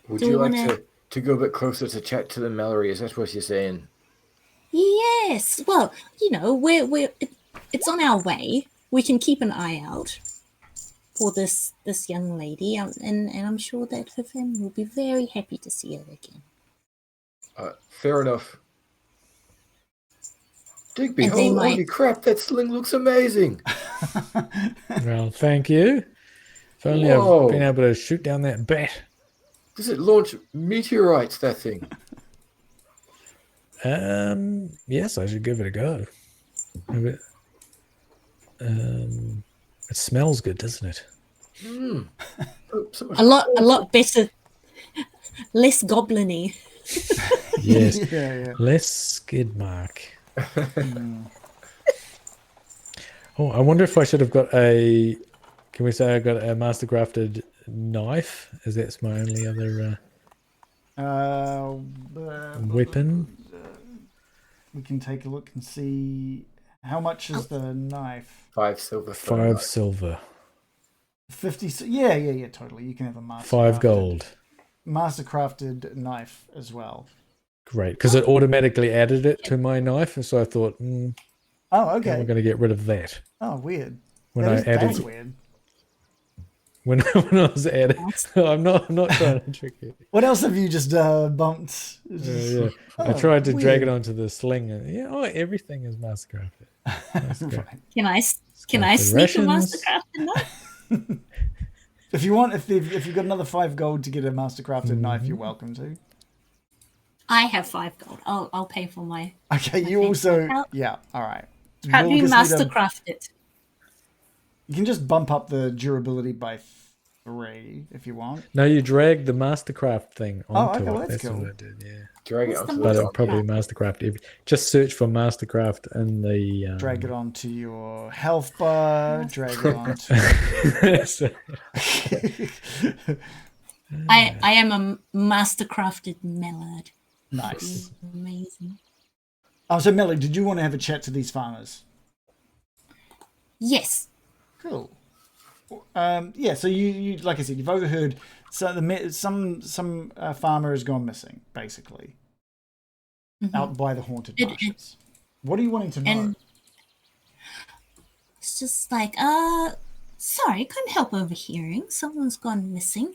Would Do you we like wanna- to go a bit closer to chat to them, Mallory? Is that what you're saying? Yes. Well, it's on our way. We can keep an eye out for this young lady, and I'm sure that her family will be very happy to see her again. Fair enough. Digby, And they holy might- crap, that sling looks amazing. Well, thank you. If only Whoa. I've been able to shoot down that bat. Does it launch meteorites, that thing? Yes, I should give it a go. It smells good, doesn't it? Oh, so much- A lot better, less goblin-y. Yes. Yeah. Less skid mark. Oh, I wonder if I should have got a. Can we say I got a mastercrafted knife? As that's my only other weapon. We can take a look and see how much is the knife. 5 silver. 5 silver. 50. Yeah. Totally. You can have a 5 gold. mastercrafted knife as well. Great, because it automatically added it to my knife, and so I thought, Oh, how am I okay. going to get rid of that? Oh, weird. When That I is added, dang weird. when I was adding, I'm not trying to trick you. What else have you just bumped? Yeah. I Oh, tried to drag weird. it onto the sling, and everything is mastercrafted. Right. Can I Crafted sneak a rations. mastercrafted knife? If you want, if you've got another 5 gold to get a mastercrafted knife, you're welcome to. I have 5 gold. I'll pay for my. Okay, you Okay. also, How- yeah, all right. How do We'll you just need a- mastercraft it? You can just bump up the durability by 3 if you want. No, you drag the mastercraft thing onto okay, well, it. that's That's cool. what I did. Yeah, Drag it What's the onto but the I'll top. probably mastercraft. Just search for mastercraft in the. Drag it onto your health bar. Drag it onto. I am a mastercrafted mallard. Nice. Amazing. Oh, so Melly, did you want to have a chat to these farmers? Yes. Cool. Yeah. So you like I said, you've overheard some farmer has gone missing, basically, out by the haunted marshes. What are you wanting to know? And it's just like, sorry, couldn't help overhearing. Someone's gone missing.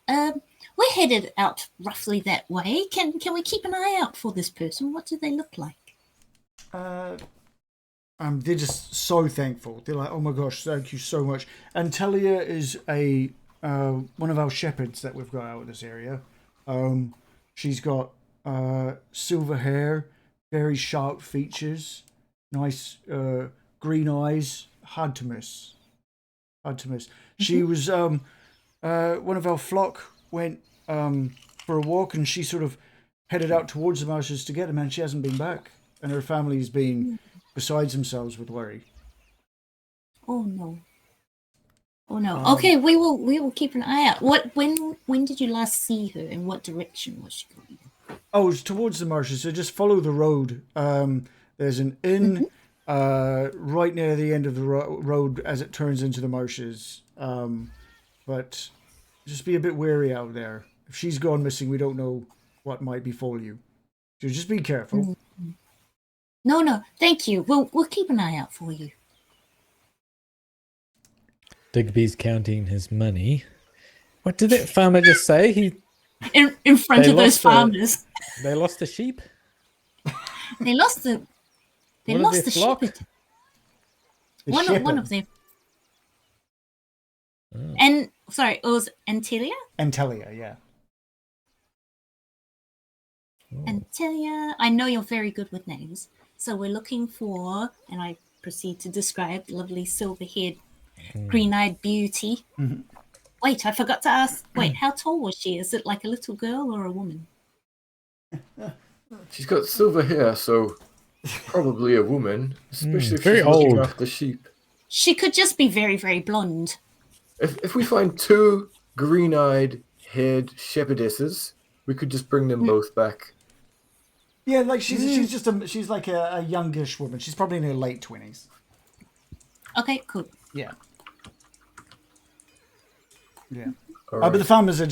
We're headed out roughly that way. Can we keep an eye out for this person? What do they look like? They're just so thankful. They're like, oh my gosh, thank you so much. And Talia is a one of our shepherds that we've got out of this area. She's got silver hair, very sharp features, nice green eyes, hard to miss. She was one of our flock went for a walk, and she sort of headed out towards the marshes to get him, and she hasn't been back. And her family's been besides themselves with worry. Oh no. Oh no. Okay, we will keep an eye out. When did you last see her? In what direction was she going? Oh, it's towards the marshes. So just follow the road. There's an inn right near the end of the road as it turns into the marshes. But just be a bit wary out there. If she's gone missing, we don't know what might befall you. So just be careful. No. Thank you. We'll keep an eye out for you. Digby's counting his money. What did that farmer just say? In front They of those lost farmers. They lost a sheep? They lost the What of their flock? shepherd. The One shepherd. of them. And sorry, it was Antilia? Antelia, yeah. Antilia. I know you're very good with names. So we're looking for, and I proceed to describe the lovely silver-haired, green-eyed beauty. Wait, I forgot to ask. Wait, how tall was she? Is it like a little girl or a woman? She's got silver hair, so probably a woman, especially if very she's looking old. after sheep. She could just be very, very blonde. If we find 2 green-eyed haired shepherdesses, we could just bring them both back. Yeah, like she's like a youngish woman. She's probably in her late 20s. Okay, cool. Yeah. Yeah. All But right. the farmers they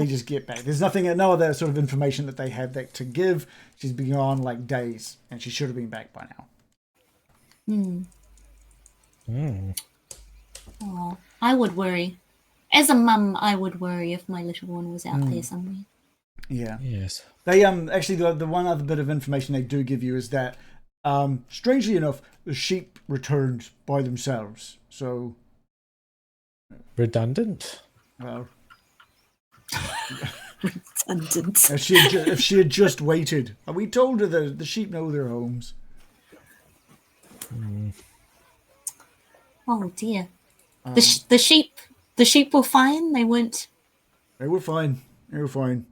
just get back. There's no other sort of information that they have to give. She's been gone like days, and she should have been back by now. Oh, I would worry. As a mum, I would worry if my little one was out there somewhere. Yeah. Yes. They actually the one other bit of information they do give you is that strangely enough the sheep returned by themselves. So Redundant? well, Redundant. if she had just waited, we told her that the sheep know their homes. Oh dear. The sheep were fine. They weren't. They were fine. They were fine.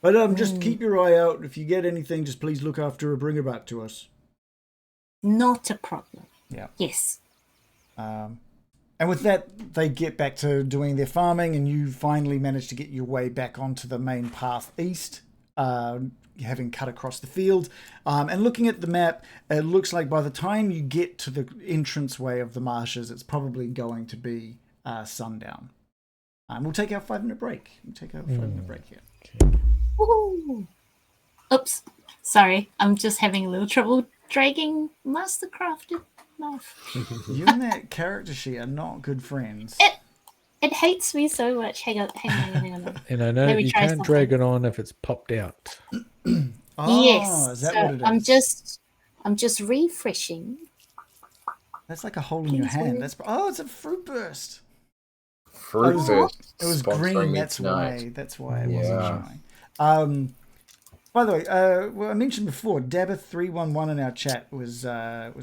But just keep your eye out. If you get anything, just please look after her. Bring her back to us. Not a problem. Yeah. Yes. And with that, they get back to doing their farming, and you finally manage to get your way back onto the main path east, having cut across the field. And looking at the map, it looks like by the time you get to the entranceway of the marshes, it's probably going to be sundown. We'll take our 5-minute break. Here. Woohoo. Oops. Sorry. I'm just having a little trouble dragging Mastercrafted knife. You and that character sheet are not good friends. It hates me so much. Hang on. And I know Let me you try can't something. drag it on if it's popped out. Oh, Yes. is that So what it is? I'm just refreshing. That's like a hole in your Please hand. wait. It's a fruit burst. Fruit burst. It was sponsoring green. me That's tonight. why. That's why it wasn't Yeah. showing. By the way, well, I mentioned before, Dabba311 in our chat was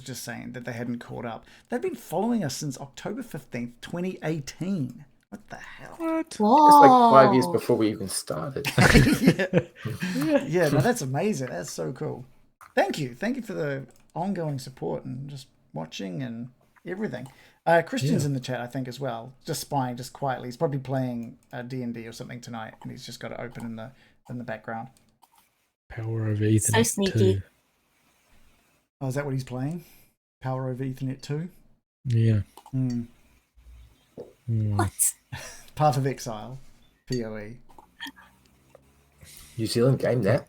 just saying that they hadn't caught up. They've been following us since October 15th, 2018. What the hell? Whoa. It's like 5 years before we even started. Yeah, no, that's amazing. That's so cool. Thank you for the ongoing support and just watching and everything. Christian's in the chat, I think, as well, just spying, just quietly. He's probably playing D&D or something tonight, and he's just got it open in the background. Power over Ethernet. So sneaky. 2. Oh, is that what he's playing? Power over Ethernet 2? Yeah. What? Path of Exile, PoE. New Zealand game that.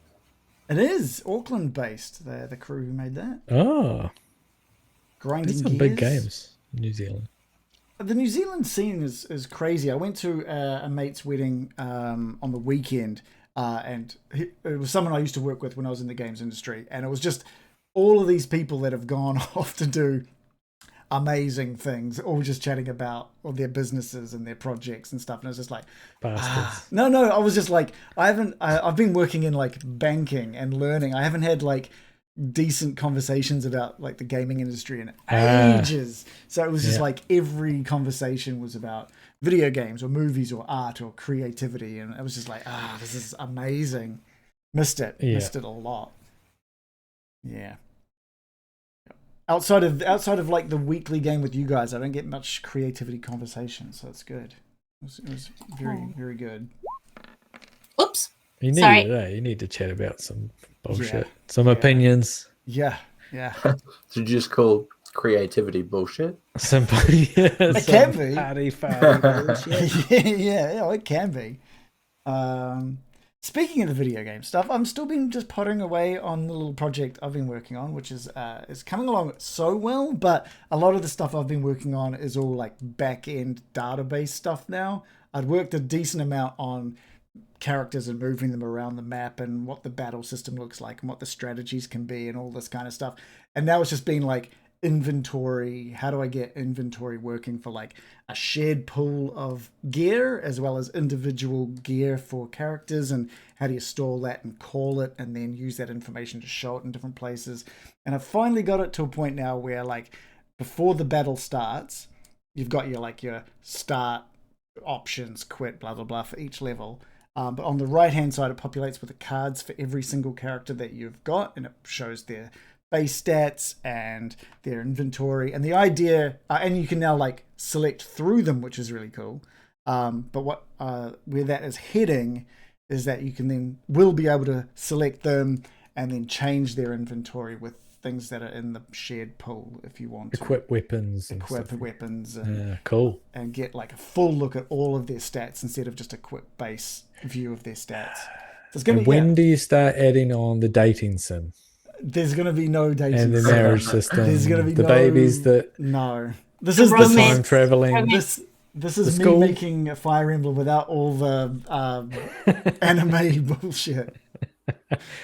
It is Auckland based. The crew who made that. Oh, Grinding there's some Gears. big games in New Zealand. The New Zealand scene is crazy. I went to a mate's wedding on the weekend, and it was someone I used to work with when I was in the games industry, and it was just all of these people that have gone off to do amazing things, all just chatting about all their businesses and their projects and stuff. And I was just like, Bastards. no, I was just like, I've been working in like banking and learning. I haven't had like decent conversations about like the gaming industry in ages. So it was just like every conversation was about video games or movies or art or creativity. And I was just like, this is amazing. Missed it a lot. Yeah. outside of like the weekly game with you guys, I don't get much creativity conversation, so it's good. It was very, very good. Oops. You need Sorry. it, eh? You need to chat about some bullshit, Yeah. some opinions. Yeah. Should you just call creativity bullshit? Some, yeah, It can be. Party bullshit. yeah, it can be. Speaking of the video game stuff, I'm still been just pottering away on the little project I've been working on, which is coming along so well, but a lot of the stuff I've been working on is all like back-end database stuff now. I'd worked a decent amount on characters and moving them around the map and what the battle system looks like and what the strategies can be and all this kind of stuff. And now it's just been like inventory. How do I get inventory working for like a shared pool of gear as well as individual gear for characters, and how do you store that and call it and then use that information to show it in different places. And I've finally got it to a point now where like before the battle starts, you've got your start options, quit, blah blah blah for each level. But on the right hand side, it populates with the cards for every single character that you've got, and it shows their base stats and their inventory. And the idea, and you can now like select through them, which is really cool. But what where that is heading is that you can will be able to select them and then change their inventory with things that are in the shared pool if you want to. Equip weapons. And, cool. And get like a full look at all of their stats instead of just a quick base view of their stats. So it's gonna when do you start adding on the dating sim? There's going to be no dating and the sim. marriage system. There's going to be the babies that no. This The is the this time is, traveling. this is the me school. making a Fire Emblem without all the anime bullshit.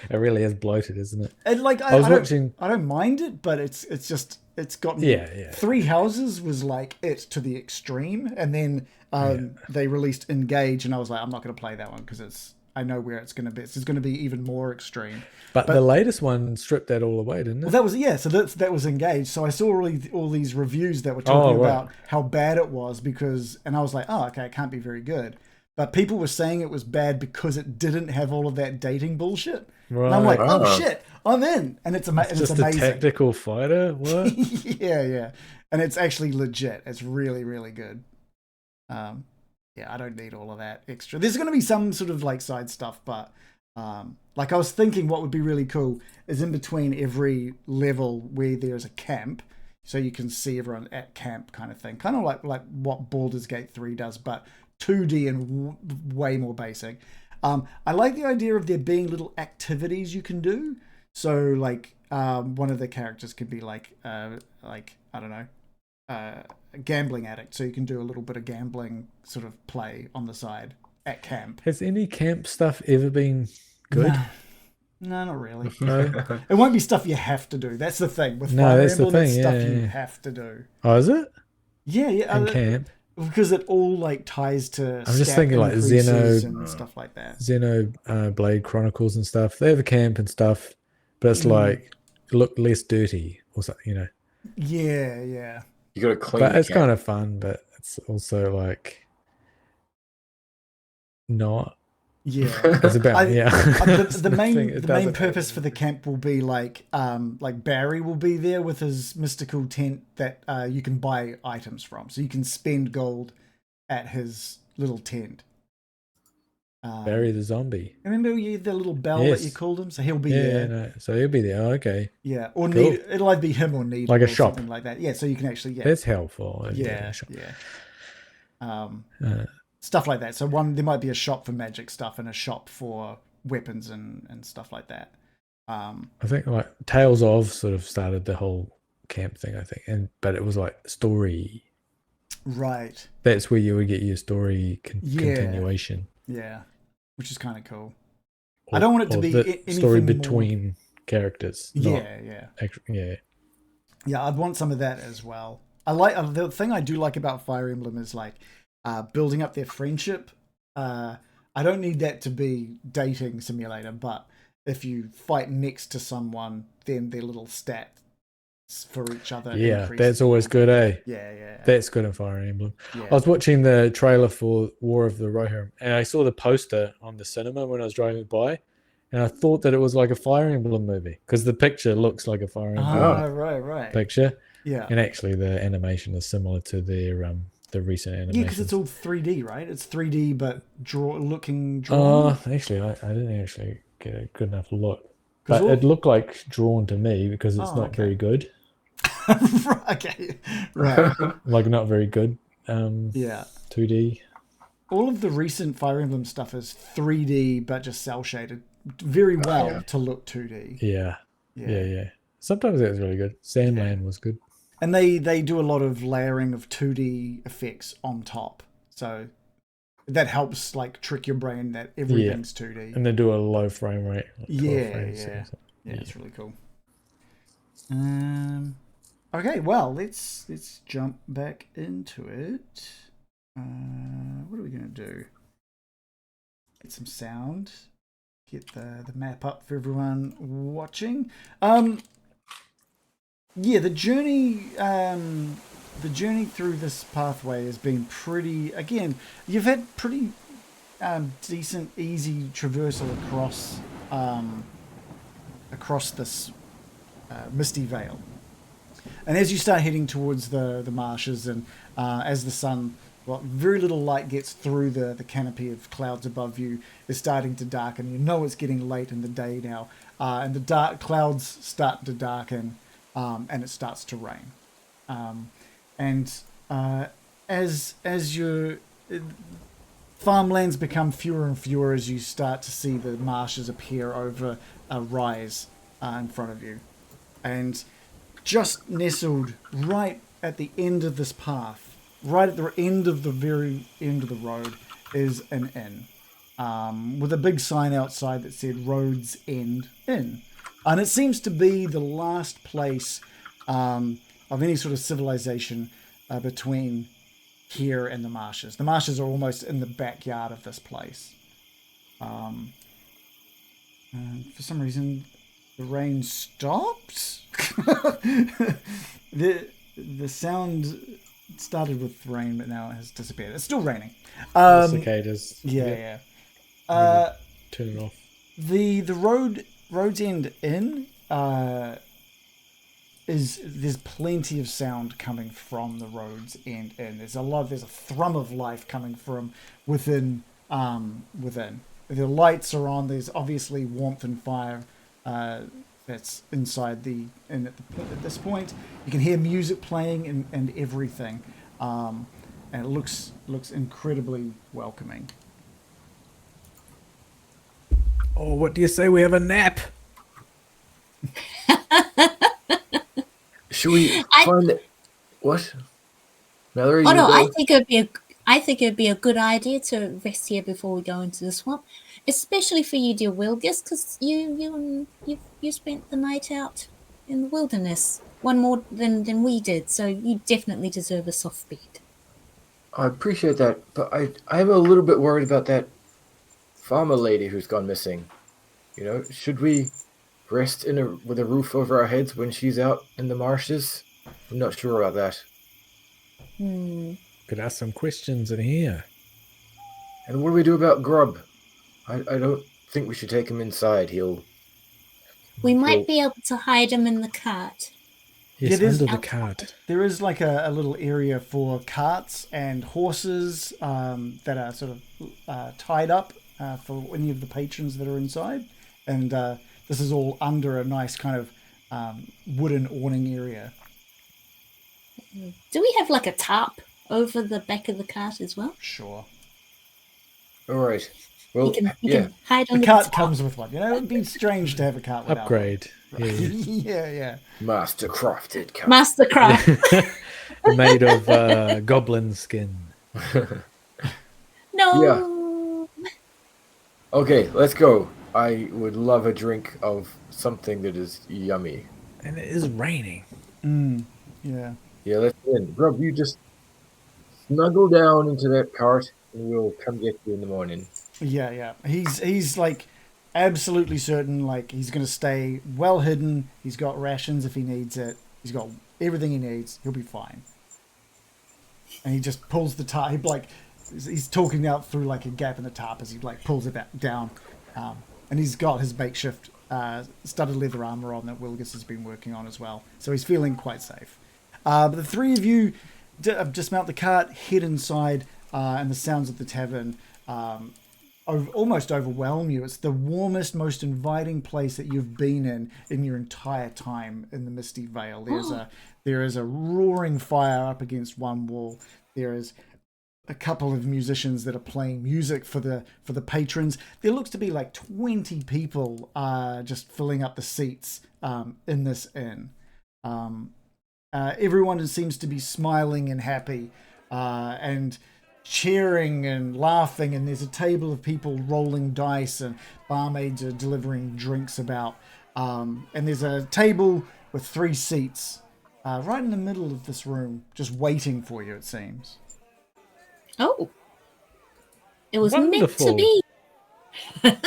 It really is bloated, isn't it? And like I was watching. I don't mind it, but it's gotten Yeah. 3 Houses was like it to the extreme, and then they released Engage, and I was like, I'm not going to play that one because I know where it's going to be. It's going to be even more extreme. But the latest one stripped that all away, didn't it? Well, that was so that was Engaged. So I saw all these reviews that were talking about how bad it was and I was like, oh, okay, it can't be very good. But people were saying it was bad because it didn't have all of that dating bullshit. Right. And I'm like, oh shit, I'm in, and it's It's just amazing. a tactical fighter. What? yeah, and it's actually legit. It's really, really good. Yeah, I don't need all of that extra. There's going to be some sort of like side stuff, but like I was thinking what would be really cool is in between every level where there's a camp, so you can see everyone at camp kind of thing. Kind of like what Baldur's Gate 3 does, but 2D and way more basic. I like the idea of there being little activities you can do. So like one of the characters could be like I don't know, a gambling addict, so you can do a little bit of gambling sort of play on the side at camp. Has any camp stuff ever been good? No, not really. No. It won't be stuff you have to do. That's the thing with No, Fire that's the Emblem. thing, It's stuff yeah, you yeah. have to do. Oh, is it? Yeah. In camp. Because it all like ties to. I'm just stat thinking like increases Xeno- and stuff like that. Blade Chronicles and stuff. They have a camp and stuff, but it's like look less dirty or something, you know. Yeah. You got to clean. But it's camp. kind of fun, but it's also like not. Yeah. It's about The main It doesn't purpose for the camp will be like Barry will be there with his mystical tent that you can buy items from, so you can spend gold at his little tent. Barry the zombie. Remember the little bell Yes. that you called him? So he'll be Yeah, there. no. So he'll be there. Oh, okay, Yeah, or Cool. need it'll either be him or need Like a or shop. something like that. Yeah, so you can actually that's helpful. yeah. Uh, Stuff like that. So there might be a shop for magic stuff and a shop for weapons and stuff like that. I think like Tales of sort of started the whole camp thing. I think, but it was like story. Right. That's where you would get your story continuation. Yeah, which is kind of cool. I don't want it to be the anything story more- between characters. not Yeah. yeah. I'd want some of that as well. I like the thing I do like about Fire Emblem is like building up their friendship. I don't need that to be dating simulator, but if you fight next to someone, then their little stats for each other. Yeah, increase. that's always good, eh? Yeah. That's good in Fire Emblem. Yeah. I was watching the trailer for War of the Rohirrim, and I saw the poster on the cinema when I was driving by, and I thought that it was like a Fire Emblem movie because the picture looks like a Fire Emblem Right. picture, Yeah. and actually the animation is similar to their the recent animation. Yeah, because it's all 3D, right? It's 3D, but drawn. Actually, I didn't actually get a good enough look, 'Cause but it looked like drawn to me because it's not okay. very good. Okay, right. Like not very good. Yeah. 2D. All of the recent Fire Emblem stuff is 3D, but just cell shaded very well to look 2D. Yeah. Sometimes it was really good. Sandland was good. And they do a lot of layering of 2D effects on top. So that helps like trick your brain that everything's 2D. And they do a low frame rate. Like 12 frames Yeah, it's really cool. Okay, well, let's jump back into it. What are we gonna do? Get some sound. Get the map up for everyone watching. Yeah, the journey through this pathway has been pretty. Again, you've had pretty decent, easy traversal across this misty vale. And as you start heading towards the marshes, and as the sun, very little light gets through the canopy of clouds above you, is starting to darken. You know it's getting late in the day now, and the dark clouds start to darken. And it starts to rain, as your farmlands become fewer and fewer, as you start to see the marshes appear over a rise in front of you, and just nestled right at the end of this path, right at the end of the very end of the road, is an inn, with a big sign outside that said "Roads End Inn." And it seems to be the last place of any sort of civilization between here and the marshes. The marshes are almost in the backyard of this place. For some reason, the rain stopped. The sound started with rain, but now it has disappeared. It's still raining. Cicadas. Yeah. Turn it off. The Roads End Inn there's plenty of sound coming from the Roads End Inn. There's a thrum of life coming from within. The lights are on. There's obviously warmth and fire that's inside the inn at this point. You can hear music playing and everything, and it looks incredibly welcoming. Oh, what do you say we have a nap? Should we find it? What? Mallory? Oh no, I think it'd be a good idea to rest here before we go into the swamp, especially for you, dear Wilgus, because you spent the night out in the wilderness, one more than we did, so you definitely deserve a soft bed. I appreciate that, but I'm a little bit worried about that farmer lady who's gone missing. You know, should we rest with a roof over our heads when she's out in the marshes? I'm not sure about that. Could ask some questions in here. And what do we do about Grub? I don't think we should take him inside. We might be able to hide him in the cart. Yes, It is under the cart. There is like a little area for carts and horses that are sort of tied up for any of the patrons that are inside. And this is all under a nice kind of wooden awning area. Do we have like a tarp over the back of the cart as well? Sure. All right. Well, You can hide The under cart the tarp. comes with one. You know, it'd be strange to have a cart without Upgrade. one. Yeah. Master crafted cat. Mastercraft. Made of goblin skin. No. Okay, let's go. I would love a drink of something that is yummy. And it is raining. Yeah. Yeah, let's in. Grub, you just snuggle down into that cart and we'll come get you in the morning. Yeah. He's like absolutely certain, like he's gonna stay well hidden. He's got rations if he needs it. He's got everything he needs. He'll be fine. And he just pulls the tarp. He's talking out through like a gap in the tarp as he like pulls it back down, and and he's got his makeshift studded leather armor on that Wilgus has been working on as well. So he's feeling quite safe. But the three of you dismount the cart, head inside, and the sounds of the tavern almost overwhelm you. It's the warmest, most inviting place that you've been in your entire time in the Misty Vale. There is a roaring fire up against one wall. There is a couple of musicians that are playing music for the patrons. There looks to be like 20 people just filling up the seats in this inn. Everyone seems to be smiling and happy and cheering and laughing, and there's a table of people rolling dice and barmaids are delivering drinks about. And there's a table with 3 seats right in the middle of this room, just waiting for you, it seems. Oh. It was Wonderful. meant to be.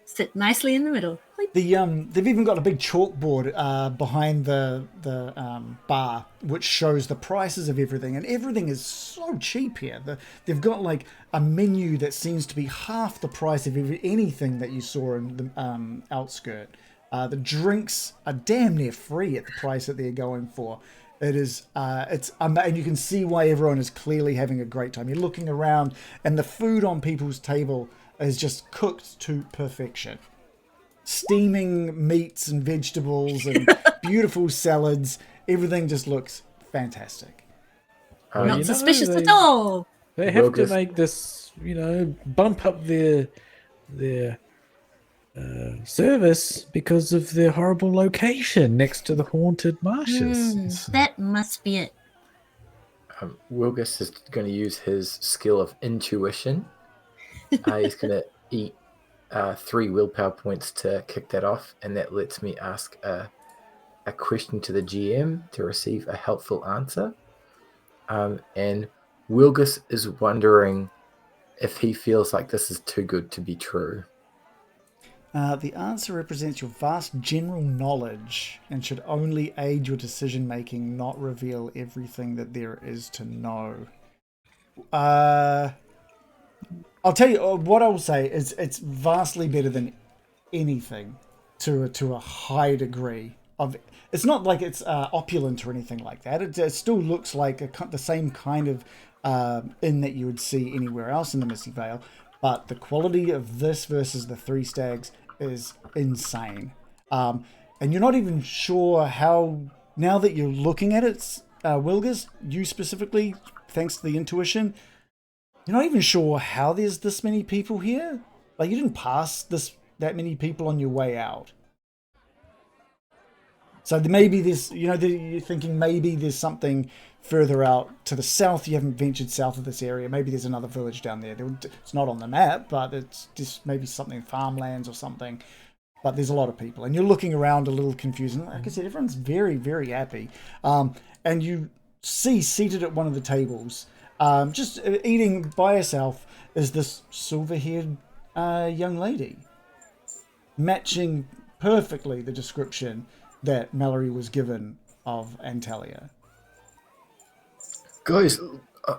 Sit nicely in the middle. They've even got a big chalkboard behind the bar, which shows the prices of everything, and everything is so cheap here. They've got like a menu that seems to be half the price of anything that you saw in the outskirt. The drinks are damn near free at the price that they're going for. It is, and you can see why everyone is clearly having a great time. You're looking around, and the food on people's table is just cooked to perfection. Steaming meats and vegetables and beautiful salads. Everything just looks fantastic. Not suspicious at all. They have to make this, bump up their service because of their horrible location next to the haunted marshes. That must be it. Wilgus is going to use his skill of intuition. He's going to eat 3 willpower points to kick that off, and that lets me ask a question to the GM to receive a helpful answer. And Wilgus is wondering if he feels like this is too good to be true. The answer represents your vast general knowledge and should only aid your decision making, not reveal everything that there is to know. I'll tell you what I will say is it's vastly better than anything to a high degree of. It's not like it's opulent or anything like that. It still looks like the same kind of inn that you would see anywhere else in the Misty Vale, but the quality of this versus the Three Stags is insane. And you're not even sure how, now that you're looking at it, Wilgus, you specifically, thanks to the intuition, you're not even sure how there's this many people here. Like, you didn't pass that many people on your way out. So maybe there's, you're thinking maybe there's something further out to the south. You haven't ventured south of this area. Maybe there's another village down there. It's not on the map, but it's just maybe something, farmlands or something. But there's a lot of people. And you're looking around a little confused. And like I said, everyone's very, very happy. And you see seated at one of the tables, just eating by herself, is this silver-haired young lady, matching perfectly the description that Mallory was given of Antalya. Guys, I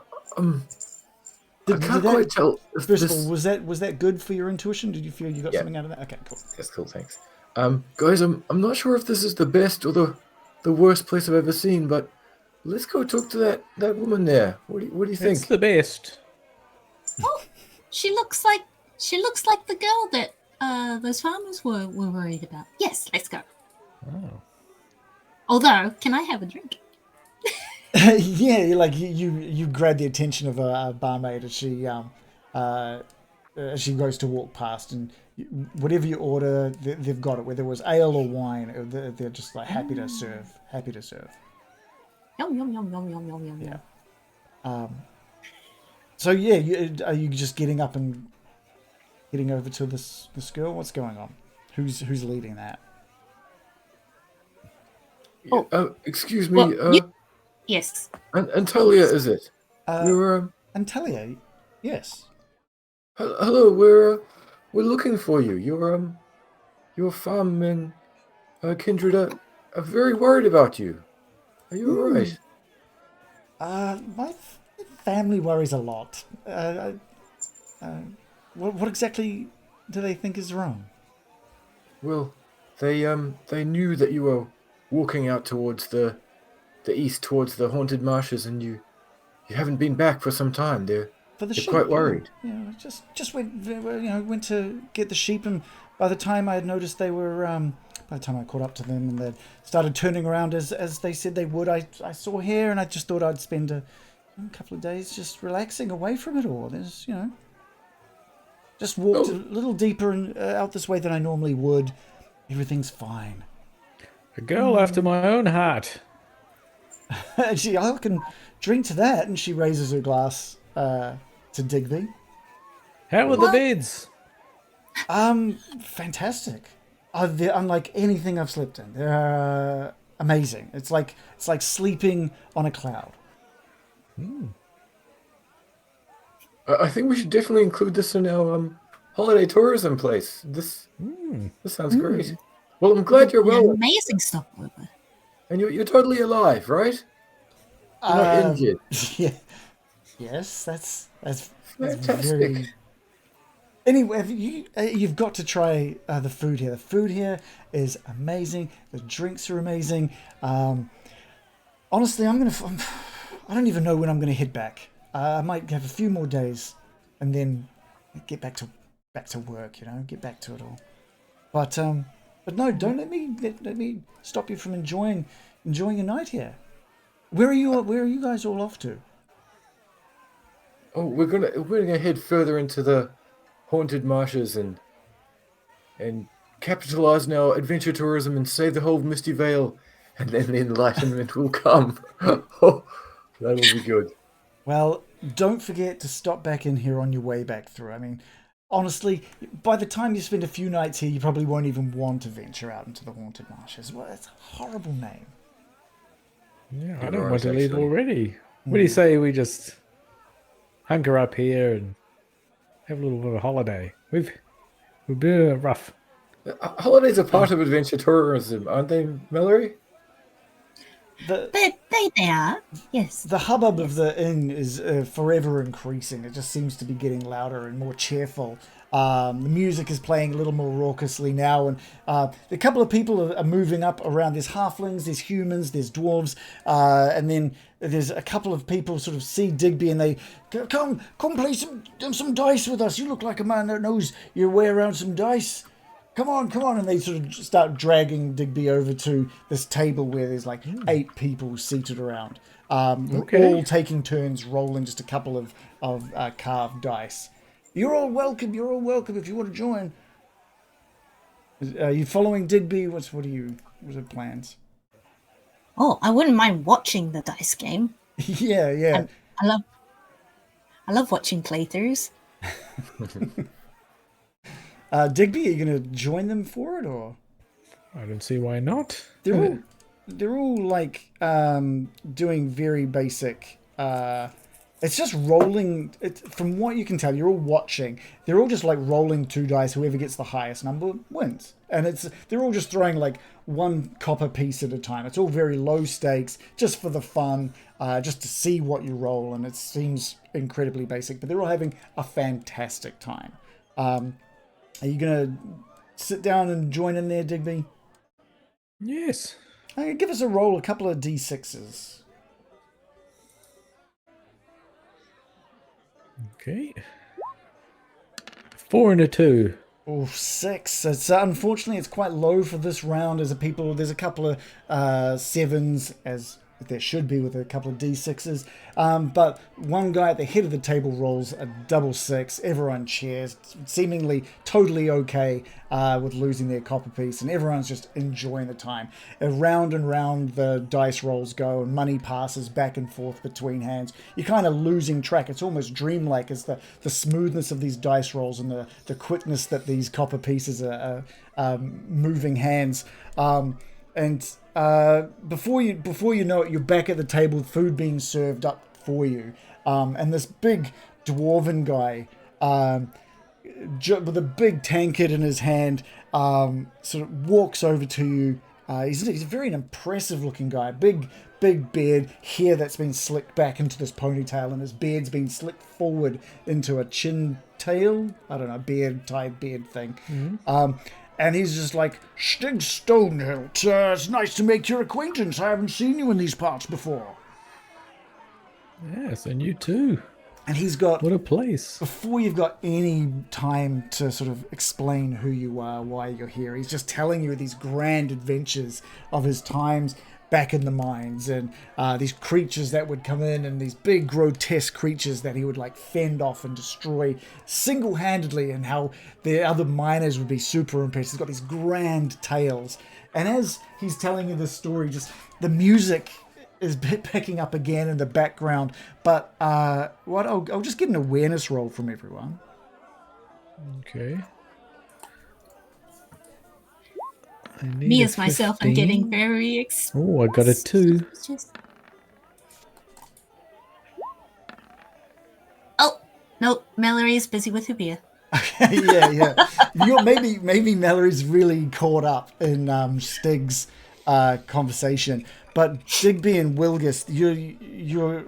can't quite tell. First of all, was that good for your intuition? Did you feel you got something out of that? Okay, cool. That's cool, thanks. Guys, I'm not sure if this is the best or the worst place I've ever seen, but let's go talk to that woman there. What do you think? It's the best. Oh, she looks like the girl that those farmers were worried about. Yes, let's go. Oh. Although, can I have a drink? Yeah, you grab the attention of a barmaid as she goes to walk past, and whatever you order, they've got it. Whether it was ale or wine, they're just like happy to serve. Yum yum yum yum yum yum yum. Yeah. So yeah, are you just getting up and getting over to this girl? What's going on? Who's leading that? Excuse me. Yes. Antalya, is it? Antalya, yes. Hello, we're looking for you. Your farmmen, kindred, are very worried about you. Are you alright? My family worries a lot. What exactly do they think is wrong? Well, they knew that you were walking out towards the east, towards the haunted marshes, and you haven't been back for some time. They're For the they're sheep, quite worried. Yeah, just went to get the sheep, and by the time I had noticed they were, by the time I caught up to them and they started turning around as they said they would, I saw here, and I just thought I'd spend a couple of days just relaxing away from it all. There's, just walked a little deeper and out this way than I normally would. Everything's fine. A girl after my own heart. Actually, I can drink to that, and she raises her glass to Digby. How were the beds? Fantastic. They're unlike anything I've slept in. They're amazing. It's like sleeping on a cloud. I think we should definitely include this in our holiday tourism place. This sounds great. Well, I'm glad you're well, Amazing stopover. and you're totally alive, right? You're not injured. Yeah. Yes, that's Fantastic. very. Anyway, you've got to try the food here. The food here is amazing. The drinks are amazing. Honestly, I don't even know when I'm gonna head back. I might have a few more days, and then get back to work. Get back to it all. But no, don't let me stop you from enjoying a night here. Where are you guys all off to? Oh, we're gonna head further into the haunted marshes and capitalize on our adventure tourism and save the whole of Misty Vale, and then the enlightenment will come. Oh, that'll be good. Well, don't forget to stop back in here on your way back through. I mean, honestly, by the time you spend a few nights here, you probably won't even want to venture out into the haunted marshes. Well, it's a horrible name. Yeah, I You're don't right, want to leave actually. already. What do you say we just hunker up here and have a little bit of a holiday? We've been rough. Holidays are part of adventure tourism, aren't they, Mallory? The They are. Yes. the hubbub of the inn is forever increasing. It just seems to be getting louder and more cheerful. The music is playing a little more raucously now, and a couple of people are moving up around. There's halflings, there's humans, there's dwarves, and then there's a couple of people sort of see Digby and they come play some dice with us. You look like a man that knows your way around some dice. Come on, and they sort of start dragging Digby over to this table where there's like 8 people seated around, all taking turns rolling just a couple of carved dice. You're all welcome if you want to join. Are you following Digby? What are the plans? Oh, I wouldn't mind watching the dice game. Yeah. I love watching playthroughs. Digby, are you going to join them for it, or? I don't see why not. They're all like doing very basic. It's just rolling. From what you can tell, you're all watching. They're all just like rolling 2 dice. Whoever gets the highest number wins. And they're all just throwing like 1 copper piece at a time. It's all very low stakes, just for the fun, just to see what you roll. And it seems incredibly basic, but they're all having a fantastic time. Are you gonna sit down and join in there, Digby? Yes. Give us a roll, a couple of d6s. Okay. 4 and a 2. Oh, 6. It's unfortunately it's quite low for this round. There's a couple of 7s, as there should be with a couple of d6s. But one guy at the head of the table rolls a double 6. Everyone cheers, seemingly totally okay with losing their copper piece, and everyone's just enjoying the time. Round and round the dice rolls go, and money passes back and forth between hands. You're kind of losing track. It's almost dreamlike as the smoothness of these dice rolls and the quickness that these copper pieces are moving hands. And before you know it, you're back at the table with food being served up for you. And this big dwarven guy, with a big tankard in his hand, sort of walks over to you. He's a very impressive looking guy. Big beard, hair that's been slicked back into this ponytail, and his beard's been slicked forward into a chin tail. I don't know, tied beard thing. And he's just like, Stig Stonehilt, it's nice to make your acquaintance. I haven't seen you in these parts before. Yes, and you too. And he's got, What a place. before you've got any time to sort of explain who you are, why you're here, he's just telling you these grand adventures of his times back in the mines, and these creatures that would come in, and these big grotesque creatures that he would like fend off and destroy single-handedly, and how the other miners would be super impressed. He's got these grand tales, and as he's telling you this story, just the music is picking up again in the background. But I'll just get an awareness roll from everyone. Okay. Me as myself, I'm getting very Oh, I got a 2. Oh, no, Mallory's busy with her beer. yeah. Maybe Mallory's really caught up in Stig's conversation. But Digby and Wilgus, you're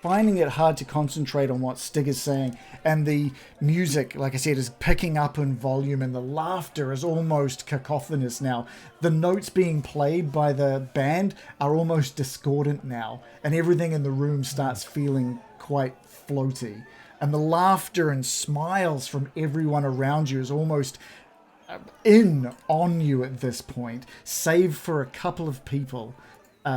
finding it hard to concentrate on what Stig is saying, and the music, like I said, is picking up in volume, and the laughter is almost cacophonous now. The notes being played by the band are almost discordant now, and everything in the room starts feeling quite floaty. And the laughter and smiles from everyone around you is almost on you at this point, save for a couple of people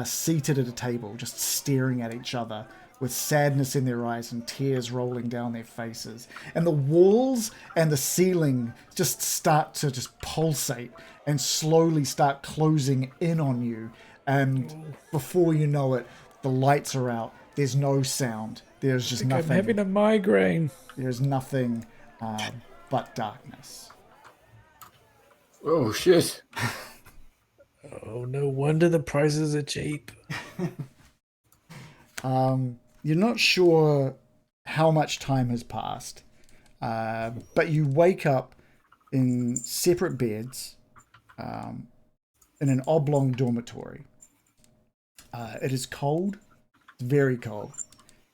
seated at a table, just staring at each other with sadness in their eyes and tears rolling down their faces. And the walls and the ceiling just start to just pulsate and slowly start closing in on you. And before you know it, the lights are out. There's no sound. There's just nothing. I'm having a migraine. There's nothing but darkness. Oh, shit. Oh, no wonder the prices are cheap. You're not sure how much time has passed, but you wake up in separate beds in an oblong dormitory. It is cold, very cold.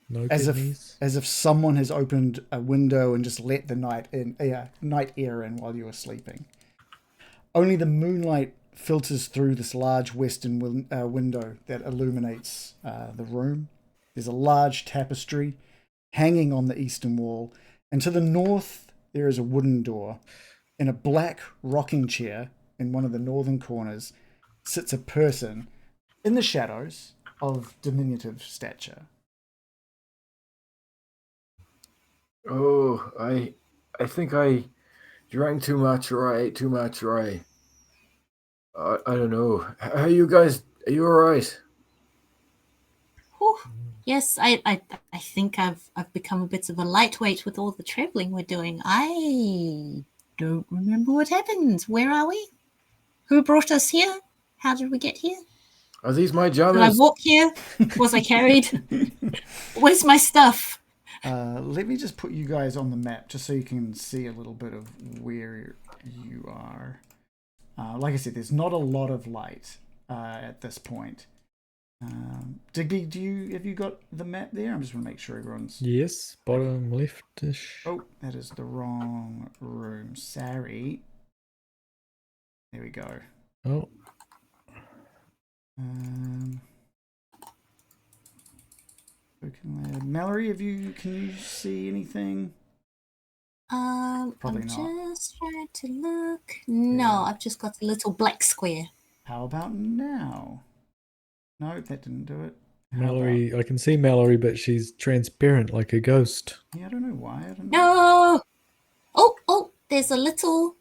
No as kidneys. if someone has opened a window and just let the night air in while you are sleeping. Only the moonlight filters through this large western window that illuminates the room. There's a large tapestry hanging on the eastern wall, and to the north there is a wooden door. In a black rocking chair in one of the northern corners sits a person in the shadows of diminutive stature. Oh, I think I drank too much or I ate too much or I don't know. How you guys? Are you all right? Whew. Yes, I think I've become a bit of a lightweight with all the traveling we're doing. I don't remember what happened. Where are we? Who brought us here? How did we get here? Are these my Did I jammers? walk here? Was I carried? Where's my stuff? Let me just put you guys on the map just so you can see a little bit of where you are. Like I said, there's not a lot of light at this point. Digby, have you got the map there? I'm just going to make sure everyone's... Yes, bottom leftish. Oh, that is the wrong room. Sorry. There we go. Oh, Mallory, can you see anything? Probably I'm not. just trying to look. No, I've just got a little black square. How about now? No, that didn't do it. How Mallory, I can see Mallory, but she's transparent like a ghost. about... Yeah, I don't know why. I don't know. No. Oh, there's a little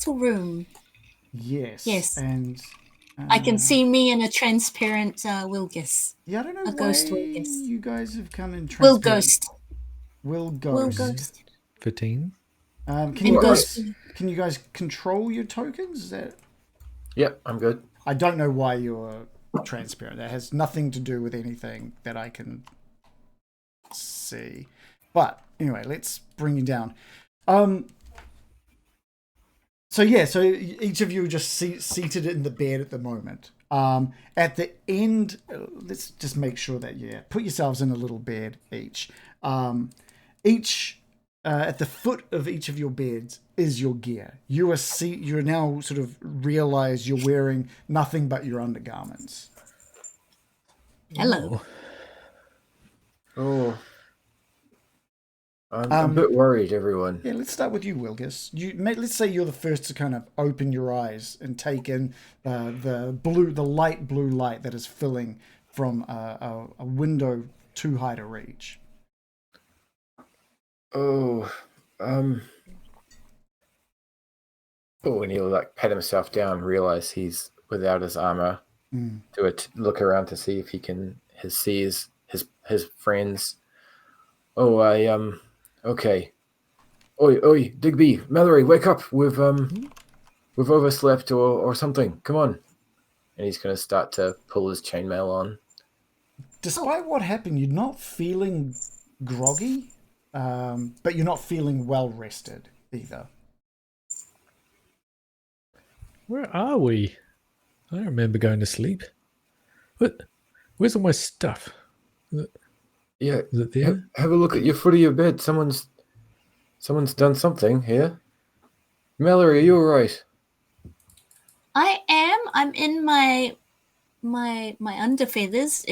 room. Yes. And I can see me in a transparent Wilgus. Yeah, I don't know a why ghost Wilgus. you guys have come in Will transparent. Ghost. Will Ghost. 15. Can you guys control your tokens? Is that... Yep, I'm good. I don't know why you're transparent. That has nothing to do with anything that I can see. But anyway, let's bring you down. So each of you are just seated in the bed at the moment. At the end, let's just make sure that put yourselves in a little bed each. In each at the foot of each of your beds is your gear. You're now sort of realize you're wearing nothing but your undergarments. Hello. Oh, I'm a bit worried, everyone. Yeah, let's start with you, Wilgus. Let's say you're the first to kind of open your eyes and take in the light blue light that is filling from a window too high to reach. Oh, and he'll like pat himself down, realize he's without his armor. Do it. Look around to see if he can see his friends. Oh, okay. Oi, Digby, Mallory, wake up! We've overslept or something. Come on. And he's gonna start to pull his chainmail on. Despite what happened, you're not feeling groggy, but you're not feeling well rested either. Where are we? I don't remember going to sleep. Where's all my stuff? Yeah, Is it there? have a look at your foot of your bed. Someone's done something here. Mallory, are you all right? I am. I'm in my underfeathers.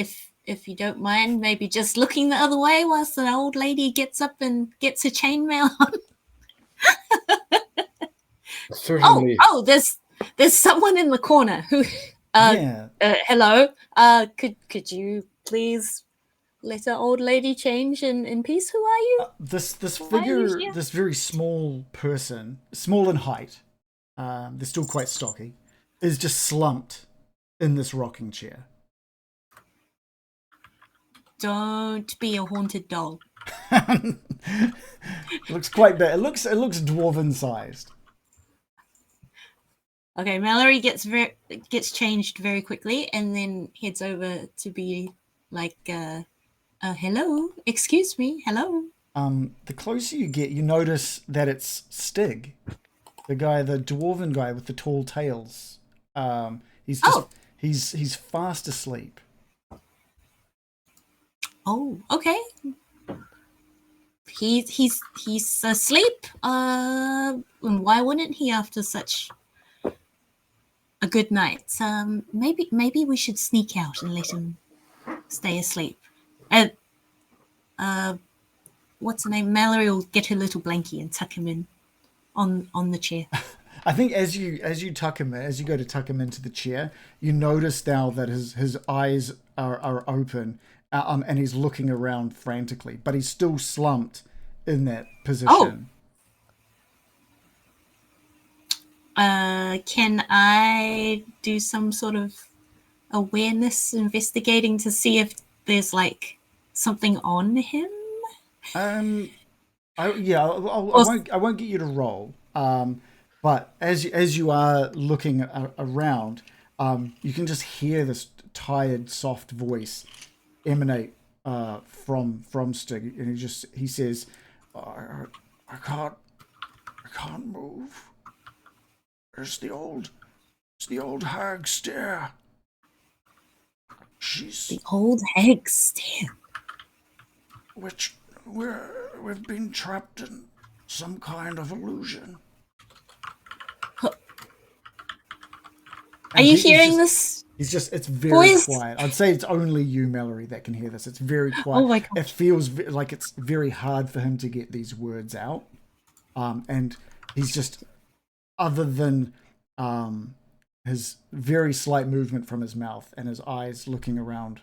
If you don't mind, maybe just looking the other way whilst the old lady gets up and gets her chainmail on. Certainly. Oh, there's someone in the corner who. Yeah. Hello. Could you please let our old lady change in peace? Who are you? This Why are figure, you here? this very small person, small in height, they're still quite stocky, is just slumped in this rocking chair. Don't be a haunted doll. It looks quite bad. It looks dwarven sized. Okay, Mallory gets changed very quickly and then heads over to be like, hello, excuse me, hello. The closer you get, you notice that it's Stig, the dwarven guy with the tall tails. He's fast asleep. Oh, okay. He's asleep. And why wouldn't he after such a good night? Maybe we should sneak out and let him stay asleep. What's her name? Mallory will get her little blankie and tuck him in on the chair. I think as you go to tuck him into the chair, you notice now that his eyes are open, and he's looking around frantically, but he's still slumped in that position. Can I do some sort of awareness investigating to see if there's like something on him? I won't get you to roll. But as you are looking around, you can just hear this tired, soft voice emanate from Stig, and he says, "I can't move. It's the old hag stare. She's the old hag stare. We've been trapped in some kind of illusion." Are you hearing this? It's very voice? quiet. I'd say it's only you, Mallory, that can hear this. It's very quiet. Oh my gosh. It feels like it's very hard for him to get these words out. And he's just, other than his very slight movement from his mouth and his eyes looking around,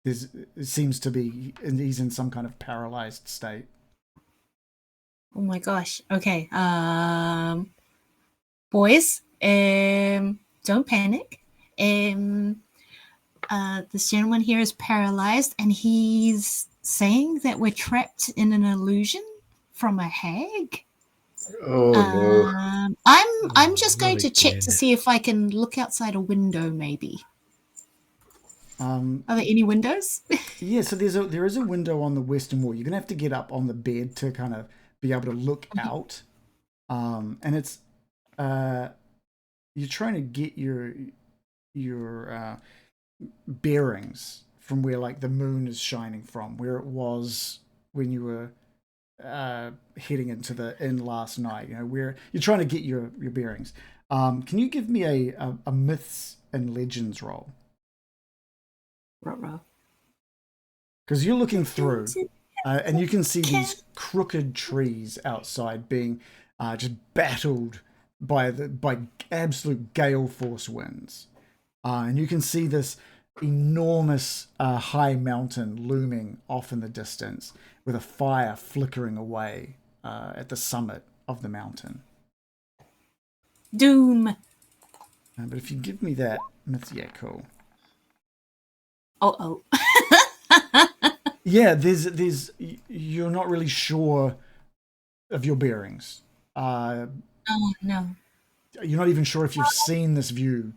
it seems to be he's in some kind of paralyzed state. Oh my gosh. Okay. Boys, don't panic. This gentleman here is paralyzed and he's saying that we're trapped in an illusion from a hag. Oh no. I'm just going to check to see if I can look outside a window maybe. Are there any windows? Yeah, so there is a window on the western wall. You're gonna have to get up on the bed to kind of be able to look out. And it's you're trying to get your bearings from where like the moon is shining from, where it was when you were heading into the inn last night. You know, where you're trying to get your bearings. Can you give me a myths and legends roll? Ruh-roh. Because you're looking through, and you can see these crooked trees outside being just battled by absolute gale force winds, and you can see this enormous high mountain looming off in the distance with a fire flickering away at the summit of the mountain. Doom. But if you give me that myth, yeah, cool. Oh. Yeah, there's you're not really sure of your bearings. Oh no. You're not even sure if you've seen this view.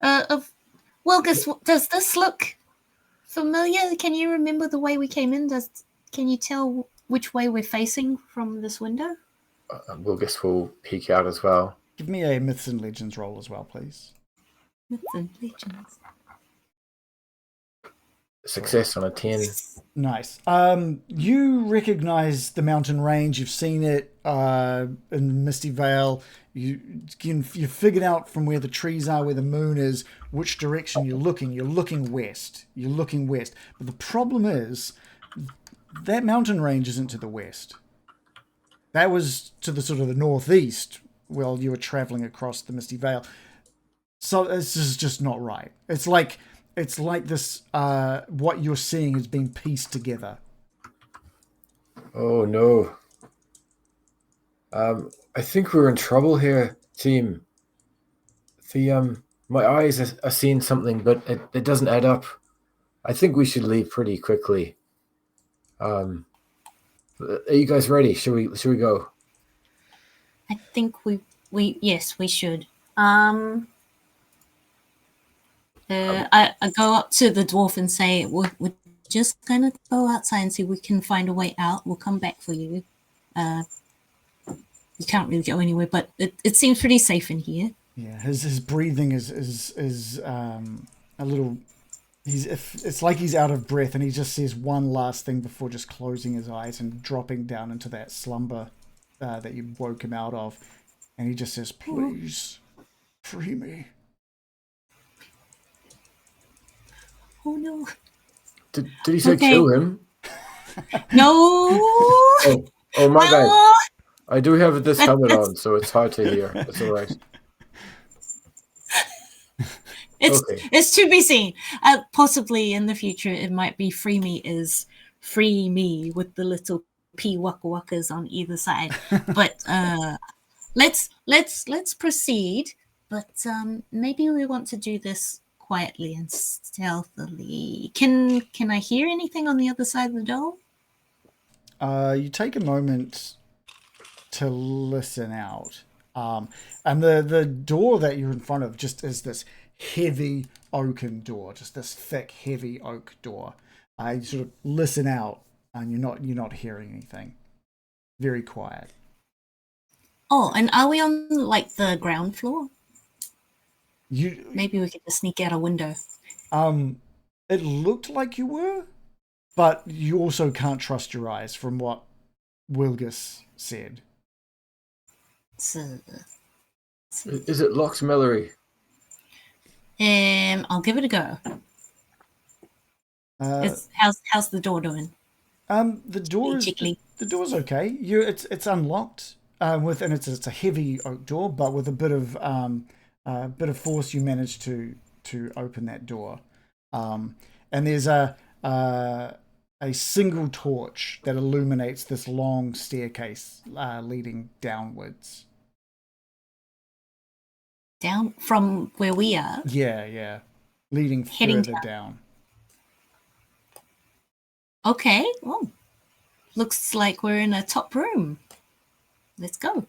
Does this look familiar? Can you remember the way we came in? Can you tell which way we're facing from this window? Wilgus will peek out as well. Give me a myths and legends roll as well, please. Myths and legends. Success on a 10. Nice. You recognize the mountain range. You've seen it in Misty Vale. You figured out from where the trees are, where the moon is, which direction you're looking. You're looking west. But the problem is that mountain range isn't to the west. That was to the sort of the northeast while you were traveling across the Misty Vale. So this is just not right. It's like this, what you're seeing is being pieced together. Oh no. I think we're in trouble here, team. My eyes are seeing something, but it doesn't add up. I think we should leave pretty quickly. Are you guys ready? Should we go? I think we should. I go up to the dwarf and say, we're just going to go outside and see if we can find a way out. We'll come back for you. You can't really go anywhere, but it seems pretty safe in here. Yeah, his breathing is a little. It's like he's out of breath, and he just says one last thing before just closing his eyes and dropping down into that slumber that you woke him out of, and he just says, "Please, free me." Oh no! Did he say kill him? No. Oh my God! I do have this helmet on, so it's hard to hear. It's all right. It's to be seen. Possibly in the future, it might be free me with the little p waka wakas on either side. But let's proceed. But maybe we want to do this quietly and stealthily. Can I hear anything on the other side of the door? You take a moment to listen out, and the door that you're in front of just is this heavy oaken door, just this thick, heavy oak door. You sort of listen out, and you're not hearing anything. Very quiet. Oh, and are we on like the ground floor? Maybe we could just sneak out a window. It looked like you were, but you also can't trust your eyes from what Wilgus said. Is it locked, Mallory? I'll give it a go. How's the door doing? The door's okay. It's unlocked. And it's a heavy oak door, but with a bit of force, you manage to open that door. And there's a single torch that illuminates this long staircase leading downwards. Down from where we are? Yeah. Leading further down. Okay. Well, looks like we're in a top room. Let's go.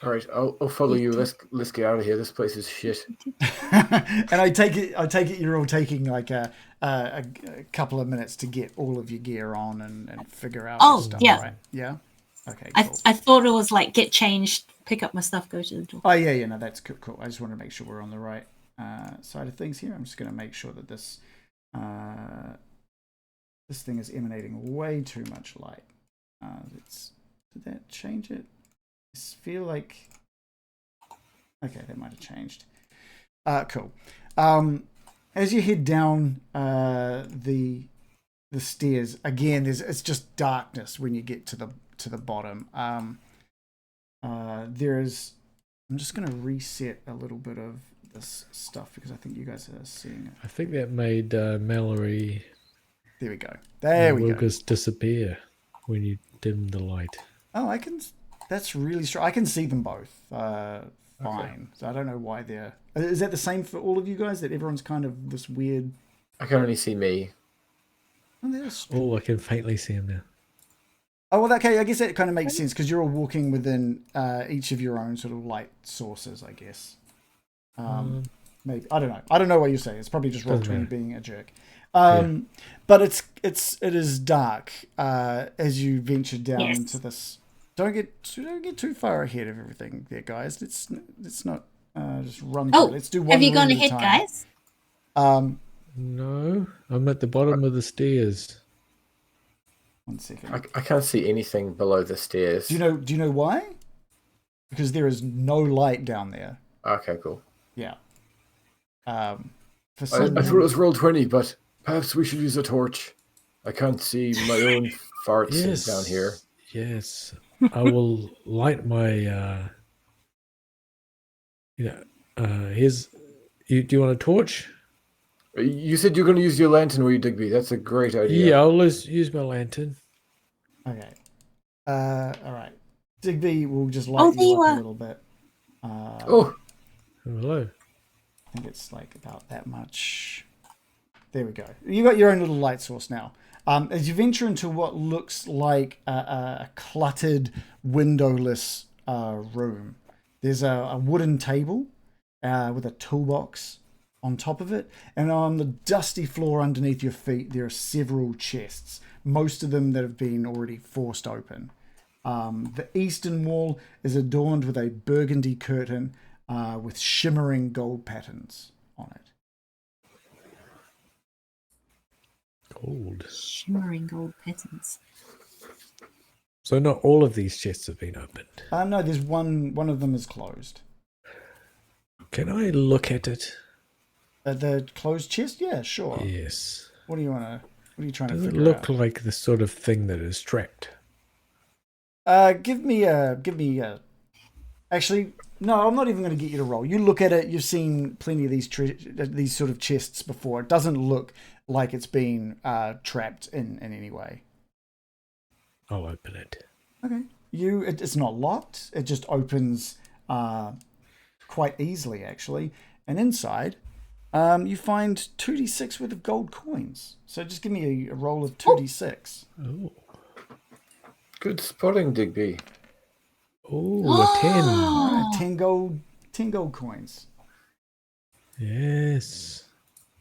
All right, I'll follow you. Let's get out of here. This place is shit. And I take it you're all taking like a couple of minutes to get all of your gear on and figure out your stuff, yeah. Right? Yeah? Okay, cool. I thought it was like get changed, pick up my stuff, go to the door. Oh, yeah, no, that's cool. I just want to make sure we're on the right side of things here. I'm just going to make sure that this This thing is emanating way too much light. Did that change it? I feel like... Okay, that might have changed. Cool. As you head down the stairs, again, it's just darkness when you get to the bottom. There's... I'm just going to reset a little bit of this stuff because I think you guys are seeing it. I think that made Mallory... There we go. There we go. Wilkes disappear when you dim the light. Oh, I can... That's really strong. I can see them both fine. Okay. So I don't know why they're... Is that the same for all of you guys? That everyone's kind of this weird... I can only see me. Oh, I can faintly see him now. Oh, well, okay. I guess that kind of makes sense because you're all walking within each of your own sort of light sources, I guess. Maybe. I don't know. I don't know what you say. It's probably just Roll20 being a jerk. But it is dark as you venture down into this. Don't get too far ahead of everything there, guys. Let's not just run through. Let's do one. Have you gone room at a ahead, time. guys? No, I'm at the bottom of the stairs. 1 second. I can't see anything below the stairs. Do you know why? Because there is no light down there. Okay, cool. Yeah. I thought it was Roll20, but perhaps we should use a torch. I can't see my own farts down here. Yes, I will light my. Here's. Do you want a torch? You said you're going to use your lantern, were you, Digby? That's a great idea. Yeah, I'll use my lantern. Okay. All right. Digby will just light you up a little bit. Hello. I think it's like about that much. There we go. You got your own little light source now. As you venture into what looks like a cluttered, windowless room, there's a wooden table with a toolbox on top of it, and on the dusty floor underneath your feet there are several chests, most of them that have been already forced open. The eastern wall is adorned with a burgundy curtain with shimmering gold patterns on it. Gold. Shimmering gold patterns. So not all of these chests have been opened. No, there's one of them is closed. Can I look at it? The closed chest? Yeah, sure. Yes. What are you trying to Does it figure look out? like the sort of thing that is trapped? Give me a. Actually, no, I'm not even going to get you to roll. You look at it. You've seen plenty of these sort of chests before. It doesn't look like it's been trapped in any way. I'll open it. Okay. It's not locked. It just opens quite easily, actually. And inside, you find 2d6 worth of gold coins. So just give me a roll of 2d6. Oh. Good spotting, Digby. Oh, a 10. All right, 10 gold coins. Yes.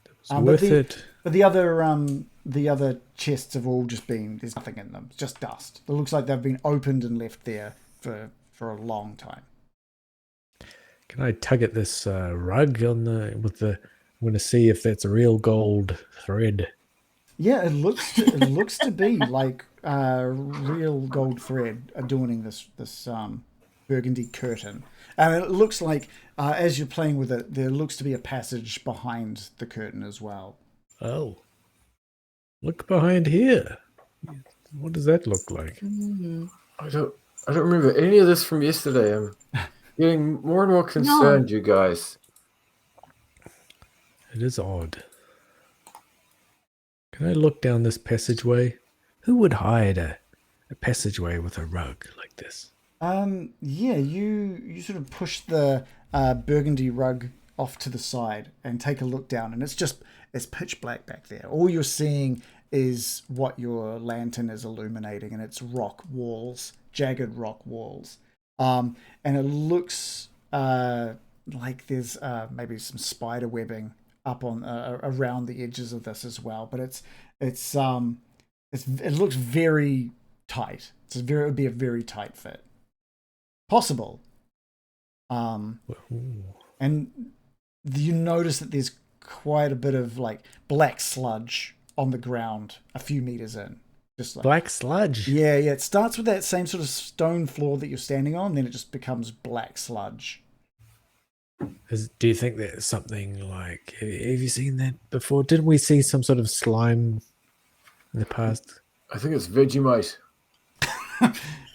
That was worth it. But the other chests have all just been, there's nothing in them. It's just dust. It looks like they've been opened and left there for a long time. Can I tug at this rug I'm going to see if that's a real gold thread. Yeah, it looks to be like real gold thread adorning this burgundy curtain, and it looks like as you're playing with it, there looks to be a passage behind the curtain as well. Oh, look behind here. What does that look like? Mm. I don't remember any of this from yesterday. I'm getting more and more concerned, you guys. It is odd. Can I look down this passageway? Who would hide a passageway with a rug like this? Yeah, you sort of push the burgundy rug off to the side and take a look down, and it's pitch black back there. All you're seeing is what your lantern is illuminating, and it's rock walls, jagged rock walls. And it looks like there's maybe some spider webbing up on around the edges of this as well, but it looks very tight. It would be a very tight fit, possible. And you notice that there's quite a bit of like black sludge on the ground a few meters in. Just like Black sludge. yeah. It starts with that same sort of stone floor that you're standing on, then it just becomes black sludge. Do you think that's something like? Have you seen that before? Didn't we see some sort of slime in the past? I think it's Vegemite.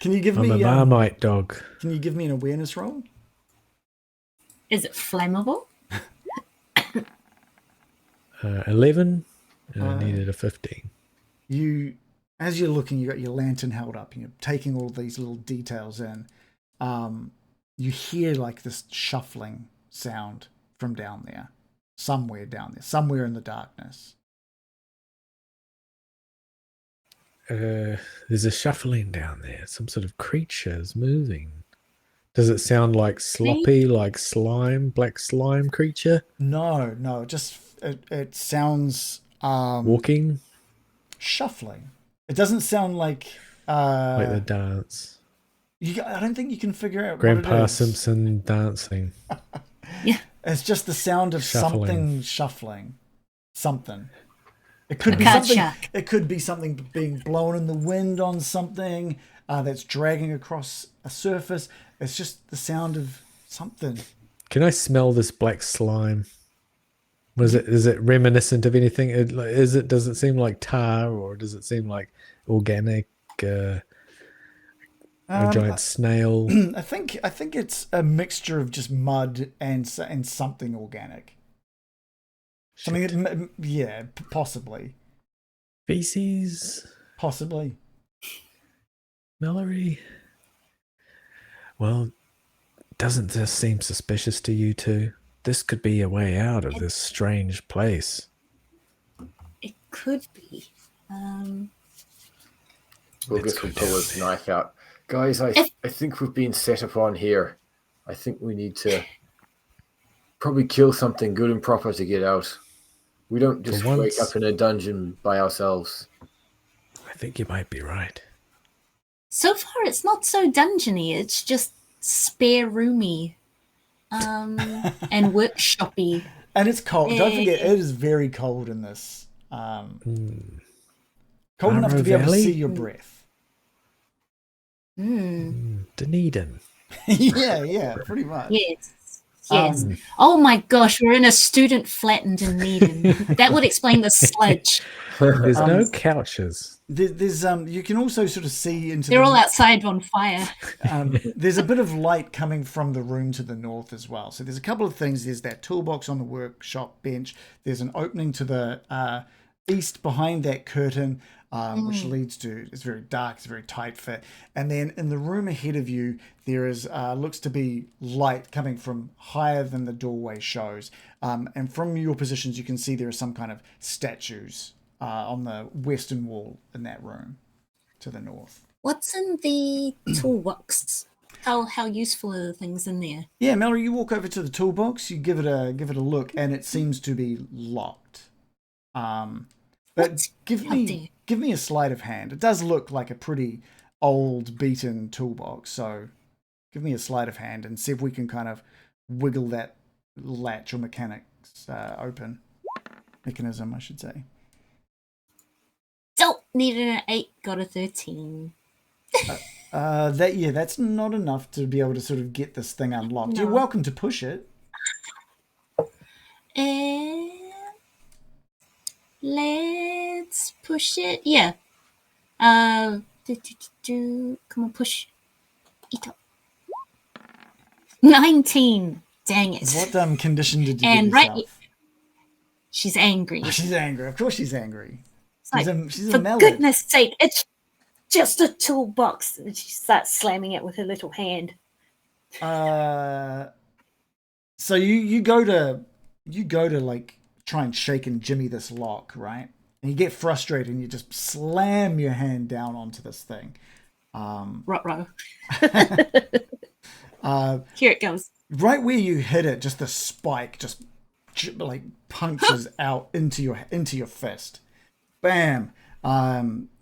Can you give I'm me a Marmite dog. Can you give me an awareness roll? Is it flammable? 11, and I needed a 15. You, as you're looking, you got your lantern held up, and you're taking all these little details in. You hear like this shuffling sound from down there, somewhere in the darkness. There's a shuffling down there. Some sort of creature is moving. Does it sound like sloppy, like slime, black slime creature? No, just it sounds Walking? shuffling. It doesn't sound like Like the dance. I don't think you can figure out Grandpa what it is. Simpson dancing. Yeah. It's just the sound of Shuffling. something shuffling. Something. It could be Cat something. shack. It could be something being blown in the wind on something that's dragging across a surface. It's just the sound of something. Can I smell this black slime? Is it reminiscent of anything? Does it seem like tar, or does it seem like organic? A giant snail. I think it's a mixture of just mud and something organic. Something, yeah, possibly. Feces. Possibly. Mallory. Well, doesn't this seem suspicious to you two? This could be a way out of this strange place. It could be. Wilgus will pull his knife out. Guys, I think we've been set upon here. I think we need to probably kill something good and proper to get out. We don't just wake up in a dungeon by ourselves. I think you might be right. So far, it's not so dungeony. It's just spare roomy, and workshoppy. And it's cold. Don't forget, it is very cold in this. Cold enough to be able to see your breath. Dunedin. yeah, pretty much. Yes. Oh my gosh, we're in a student flattened in Dunedin. That would explain the sludge. There's no couches. There's you can also sort of see into. They're all outside on fire. There's a bit of light coming from the room to the north as well. So there's a couple of things. There's that toolbox on the workshop bench. There's an opening to the east behind that curtain, which leads to, it's very dark, it's a very tight fit. And then in the room ahead of you, there is looks to be light coming from higher than the doorway shows. And from your positions, you can see there are some kind of statues on the western wall in that room to the north. What's in the toolbox? How useful are the things in there? Yeah, Mallory, you walk over to the toolbox, you give it a look, and it seems to be locked. But give me a sleight of hand. It does look like a pretty old, beaten toolbox, so give me a sleight of hand and see if we can kind of wiggle that latch or mechanism, I should say. Don't needed an 8, got a 13. That's not enough to be able to sort of get this thing unlocked. No. You're welcome to push it. And let's push it. Yeah. Come on, push it up. 19. Dang it. What condition did you And get yourself? she's angry. Oh, she's angry. Of course she's angry. Like, She's a for melon. goodness sake, it's just a toolbox. And she starts slamming it with her little hand. So you go to like try and shake and jimmy this lock, right? And you get frustrated and you just slam your hand down onto this thing. Ruh-roh. Here it goes. Right where you hit it, just the spike just like punches out into your fist. Bam.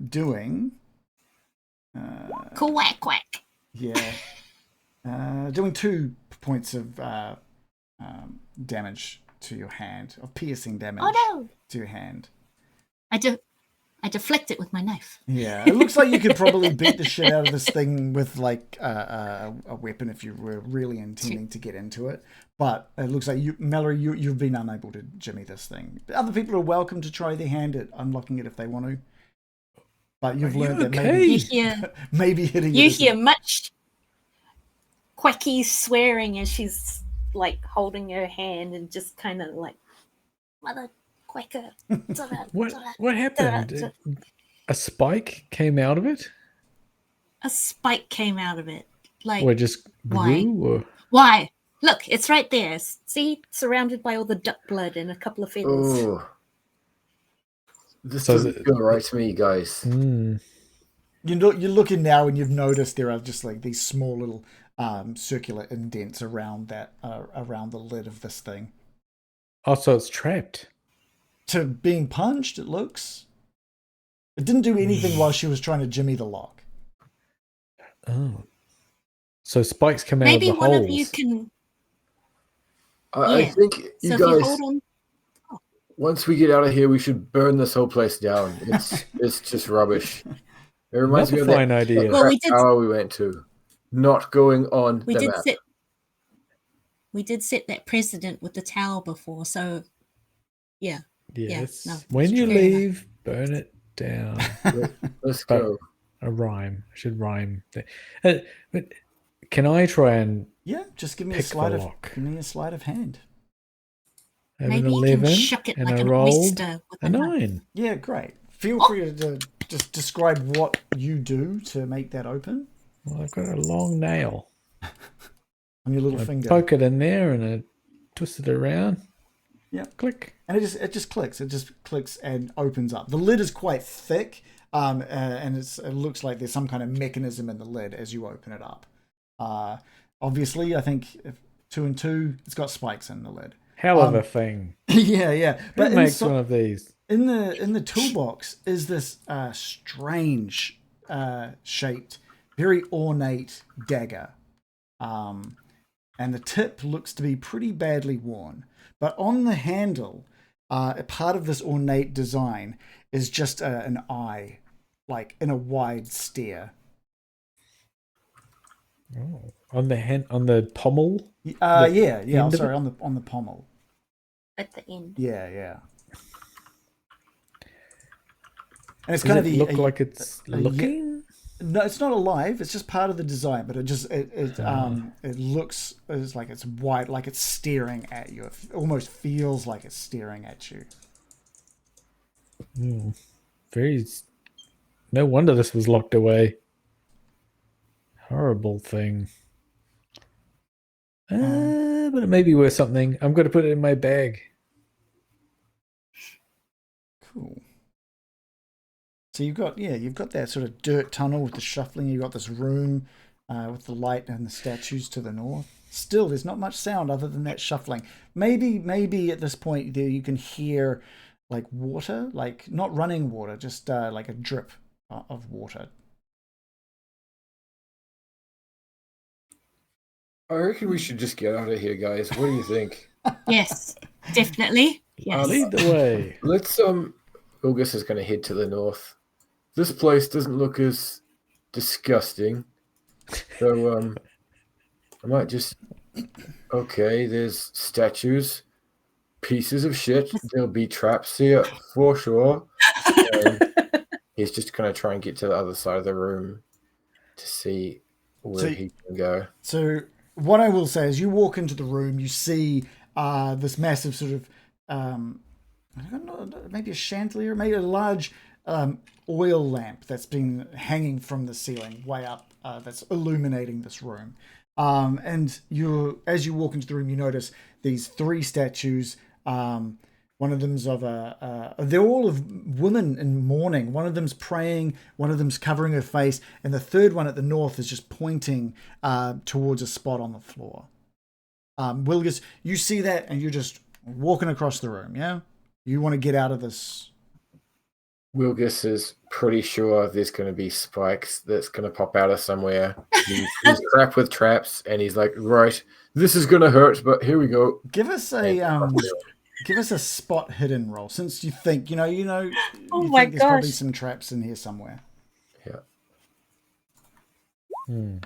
Doing Quack quack. yeah. Doing 2 points of damage to your hand, of piercing damage Oh no. to your hand. I deflect it with my knife. Yeah, it looks like you could probably beat the shit out of this thing with like a weapon if you were really intending to get into it. But it looks like Mallory, you've been unable to jimmy this thing. Other people are welcome to try their hand at unlocking it if they want to. But you've learned that maybe hitting you it. hear much quacky swearing as she's like holding her hand and just kind of like, mother quacker. What happened? A spike came out of it? A spike came out of it. Like, or just grew? Why? Why? Look, it's right there. See, surrounded by all the duck blood and a couple of feathers. Oh, this doesn't feel right to me, guys. You're looking now and you've noticed there are just like these small little circular indents around that around the lid of this thing. Oh, so it's trapped. To being punched, it looks. It didn't do anything while she was trying to jimmy the lock. Oh. So spikes come out Maybe of the one holes. of you can. I think you so guys, if you hold on. once we get out of here, we should burn this whole place down. It's just rubbish. It reminds me of that idea. Well, we did- tower we went to. Not going on We the did map. We did set that precedent with the tower before, so yeah. Yes. no, when you fair leave, burn it down. Let's go. A rhyme. I should rhyme. But can I try and Yeah, just give me a pick sleight the of lock? hand. Have Maybe an you 11 can shuck it and like I an rolled oyster with a a knife. 9. Yeah, great. Feel free to just describe what you do to make that open Well, I've got a long nail. on your little I finger. poke it in there and I twist it around. Yeah. Click. And it just clicks. It just clicks and opens up. The lid is quite thick, and it looks like there's some kind of mechanism in the lid as you open it up. Obviously, I think if 2 and 2, it's got spikes in the lid. Hell of a thing. Yeah. Who makes one of these? In the toolbox is this strange shaped, very ornate dagger, and the tip looks to be pretty badly worn. But on the handle, a part of this ornate design is just an eye, like in a wide stare. Oh, on the pommel. Yeah. end I'm of sorry, on the pommel. At the end. Yeah. And it's Does kind of it look like it's looking? No, it's not alive. It's just part of the design, but it looks like it's white, like it's staring at you. It almost feels like it's staring at you. No wonder this was locked away. Horrible thing. But it may be worth something. I'm going to put it in my bag. Cool. So you've got that sort of dirt tunnel with the shuffling. You've got this room with the light and the statues to the north. Still, there's not much sound other than that shuffling. Maybe at this point there you can hear like water, like not running water, just like a drip of water. I reckon we should just get out of here, guys. What do you think? Yes, definitely. Yes. Lead the way. Let's August is going to head to the north. This place doesn't look as disgusting, so I might just. Okay, there's statues, pieces of shit. There'll be traps here for sure. And he's just going to try and get to the other side of the room to see where he can go. So what I will say is, you walk into the room, you see this massive sort of I don't know, maybe a chandelier, maybe a large oil lamp that's been hanging from the ceiling way up, that's illuminating this room. And as you walk into the room, you notice these 3 statues. One of them's of they're all of women in mourning. One of them's praying, one of them's covering her face, and the third one at the north is just pointing towards a spot on the floor. Wilgus, you see that and you're just walking across the room, yeah? You want to get out of this. Wilgus is pretty sure there's going to be spikes that's going to pop out of somewhere. He's crap with traps, and he's like, right, this is going to hurt, but here we go. Give us a Give us a spot hidden roll, since you think Oh you my think there's probably gosh. some traps in here somewhere. Yeah. Hmm.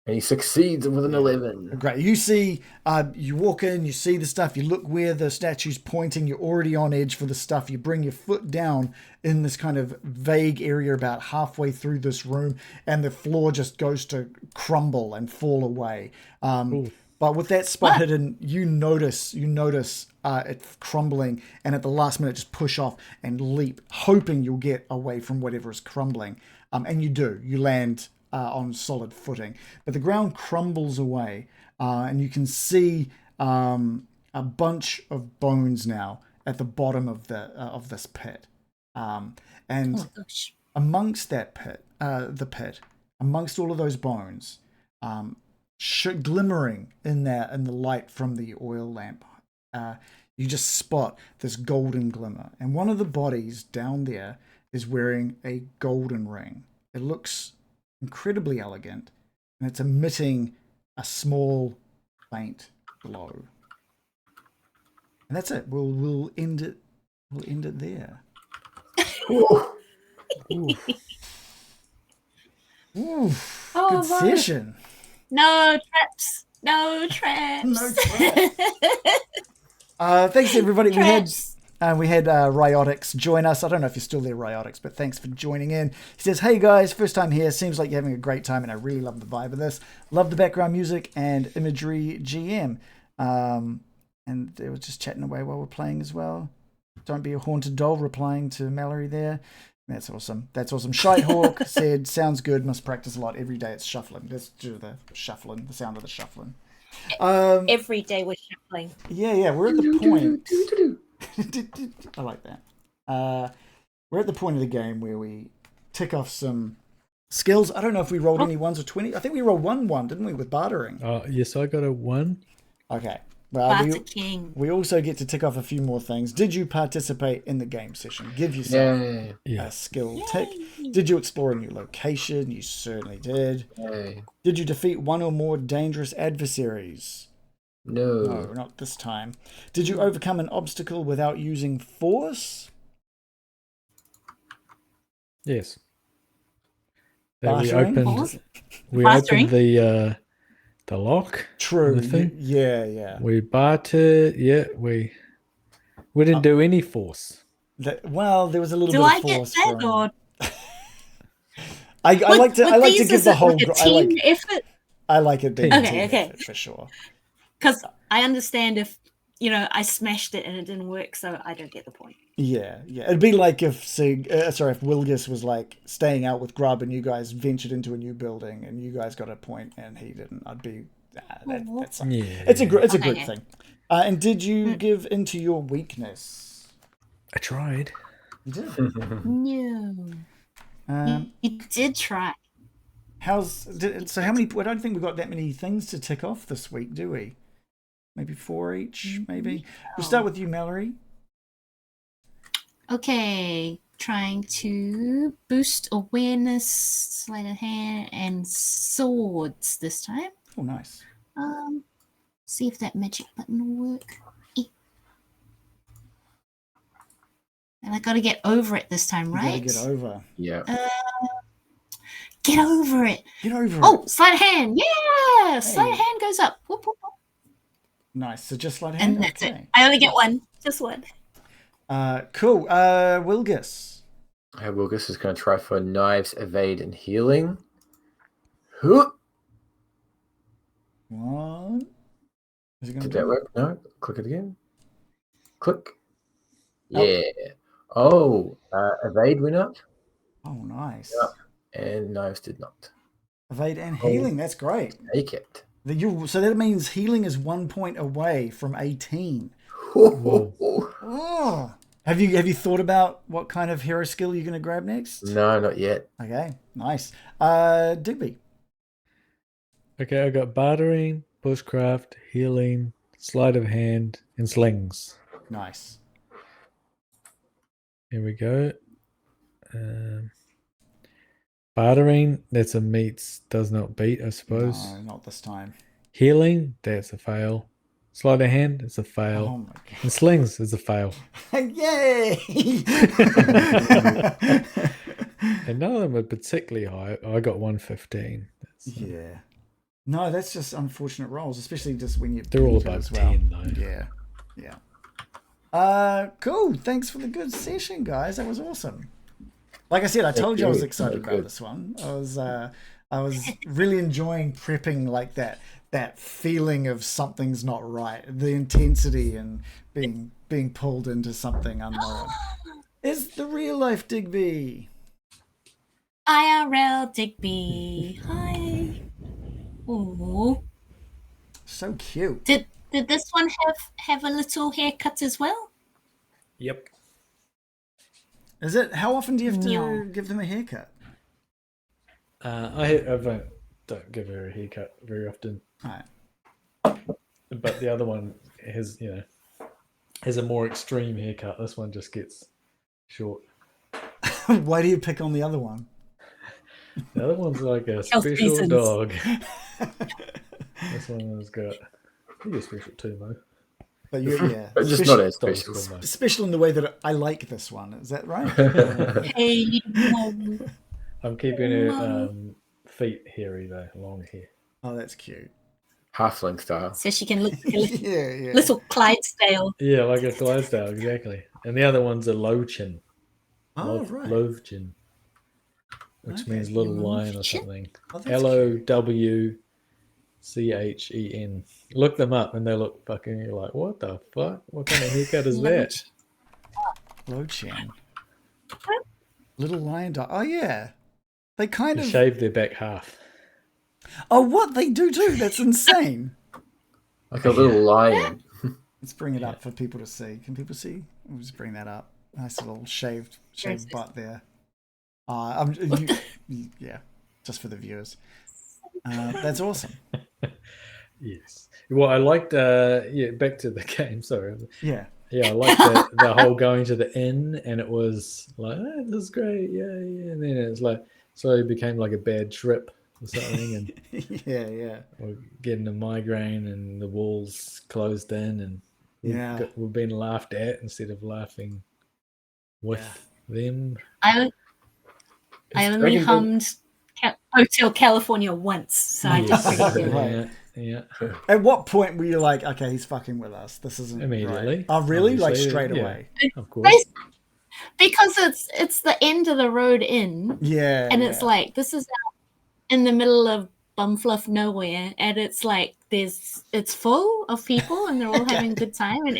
And he succeeds with an 11. Great. You see, you walk in, you see the stuff, you look where the statue's pointing, you're already on edge for the stuff. You bring your foot down in this kind of vague area about halfway through this room, and the floor just goes to crumble and fall away. But with that spot hidden, you notice it crumbling, and at the last minute just push off and leap, hoping you'll get away from whatever is crumbling. And you do. You land on solid footing, but the ground crumbles away, and you can see a bunch of bones now at the bottom of this pit, and Oh gosh. amongst that pit, amongst all of those bones, glimmering in the light from the oil lamp, you just spot this golden glimmer, and one of the bodies down there is wearing a golden ring. It looks incredibly elegant, and it's emitting a small, faint glow. And that's it. We'll end it. We'll end it there. Ooh. Ooh. Oh, Good my. session. No traps. No traps. No traps. Thanks everybody. Traps. We had Ryotics join us. I don't know if you're still there, Ryotics, but thanks for joining in. He says, "Hey guys, first time here. Seems like you're having a great time, and I really love the vibe of this. Love the background music and imagery GM." And they were just chatting away while we're playing as well. Don't be a haunted doll, replying to Mallory there. That's awesome. That's awesome. Shitehawk said, "Sounds good. Must practice a lot. Every day it's shuffling." Let's do the shuffling, the sound of the shuffling. Every day we're shuffling. Yeah, we're at the point. I like that. We're at the point of the game where we tick off some skills. I don't know if we rolled any 1s or 20. I think we rolled 1, didn't we, with bartering? Yes, I got a 1. Okay. Barter King. We also get to tick off a few more things. Did you participate in the game session? Give yourself a skill tick. Did you explore a new location? You certainly did. Yay. Did you defeat one or more dangerous adversaries? No, not this time. Did you overcome an obstacle without using force? Yes. Bartering? We opened the lock. True. The thing. Yeah. We bartered. Yeah, we didn't do any force. Well, there was a little Do bit I of get force. that or I like to give the whole. Like a team effort? I like it being a team Okay. effort for sure. Because I understand if I smashed it and it didn't work, so I don't get the point. Yeah. It'd be like if Wilgus was like staying out with Grub and you guys ventured into a new building and you guys got a point and he didn't. I'd be that's it's a group thing. And did you give into your weakness? I tried. You did. No. You did try. How many? I don't think we've got that many things to tick off this week, do we? Maybe 4 each. Maybe we'll start with you, Mallory. Okay, trying to boost awareness, sleight of hand, and swords this time. Oh, nice. See if that magic button will work. And I got to get over it this time, right? You gotta get over. Yeah. Get over it. Get over it. Oh, sleight of hand. Yeah, sleight of hand goes up. Whoop, whoop, whoop. Nice. So just sleight of hand. And that's it. I only get one. Just one. Cool. Wilgus. Wilgus is going to try for knives, evade, and healing. Whoop. One. Is it going Did to that work? No. Click it again. Click. Yeah. Oh, evade went up. Oh, nice. Yeah. And knives did not. Evade and healing. That's great. Take it. So that means healing is 1 point away from 18. Oh. Have you thought about what kind of hero skill you're going to grab next? No, not yet. Okay, nice. Digby. Okay, I got bartering, bushcraft, healing, sleight of hand, and slings. Nice. Here we go. Bartering, that's a meets, does not beat, I suppose. No, not this time. Healing, that's a fail. Sleight of hand, it's a fail. Oh my And slings is a fail. god! Yay! And none of them are particularly high. I got 115. Yeah. No, that's just unfortunate rolls, especially just when you. They're all beat it above as well. 10 though. Yeah. Cool. Thanks for the good session, guys. That was awesome. Like I said, I told you I was excited about this one. I was really enjoying prepping like that feeling of something's not right, the intensity and being pulled into something unknown. Is the real life Digby? IRL Digby. Hi. Ooh. So cute. Did this one have a little haircut as well? Yep. Is it? How often do you have to No. give them a haircut? I don't give her a haircut very often. Right. But the other one has a more extreme haircut. This one just gets short. Why do you pick on the other one? The other one's like a Health special reasons. dog. This one has got pretty special too, though. But yeah, But just not as special. special in the way that I like this one. Is that right? Hey, no. I'm keeping her feet hairy though, long hair. Oh, that's cute. Halfling style. So she can look like a Yeah. little Clydesdale. Yeah, like a Clydesdale, exactly. And the other one's a low chin. Oh, right. Low chin. Which Okay. means little lion or Lowchin? something. Oh, that's LOWCHEN. Look them up and they look fucking, you're like, what the fuck? What kind of haircut is that? Low chin. Little lion dog. Oh, yeah. They kind They of. shave their back half. Oh, what? They do too. That's insane. Like a little lion. Let's bring it up for people to see. Can people see? We'll just bring that up. Nice little shaved butt there. Yeah, just for the viewers. That's awesome. Yes. Well, I liked, back to the game, sorry. Yeah. Yeah, I liked the whole going to the inn, and it was like, oh, this is great, yeah. And then it's like, slowly became like a bad trip or something, and Yeah. we're getting a migraine, and the walls closed in, and we've been laughed at instead of laughing with them. I only hummed Hotel California once, so I just figured. Yeah. At what point were you like, okay, he's fucking with us? This isn't Immediately. right. Oh, really? Like Obviously, straight yeah. away? Of course. Because it's the end of the road in, Yeah. and it's like this is out in the middle of bumfluff nowhere, and it's like it's full of people, and they're all having a good time, and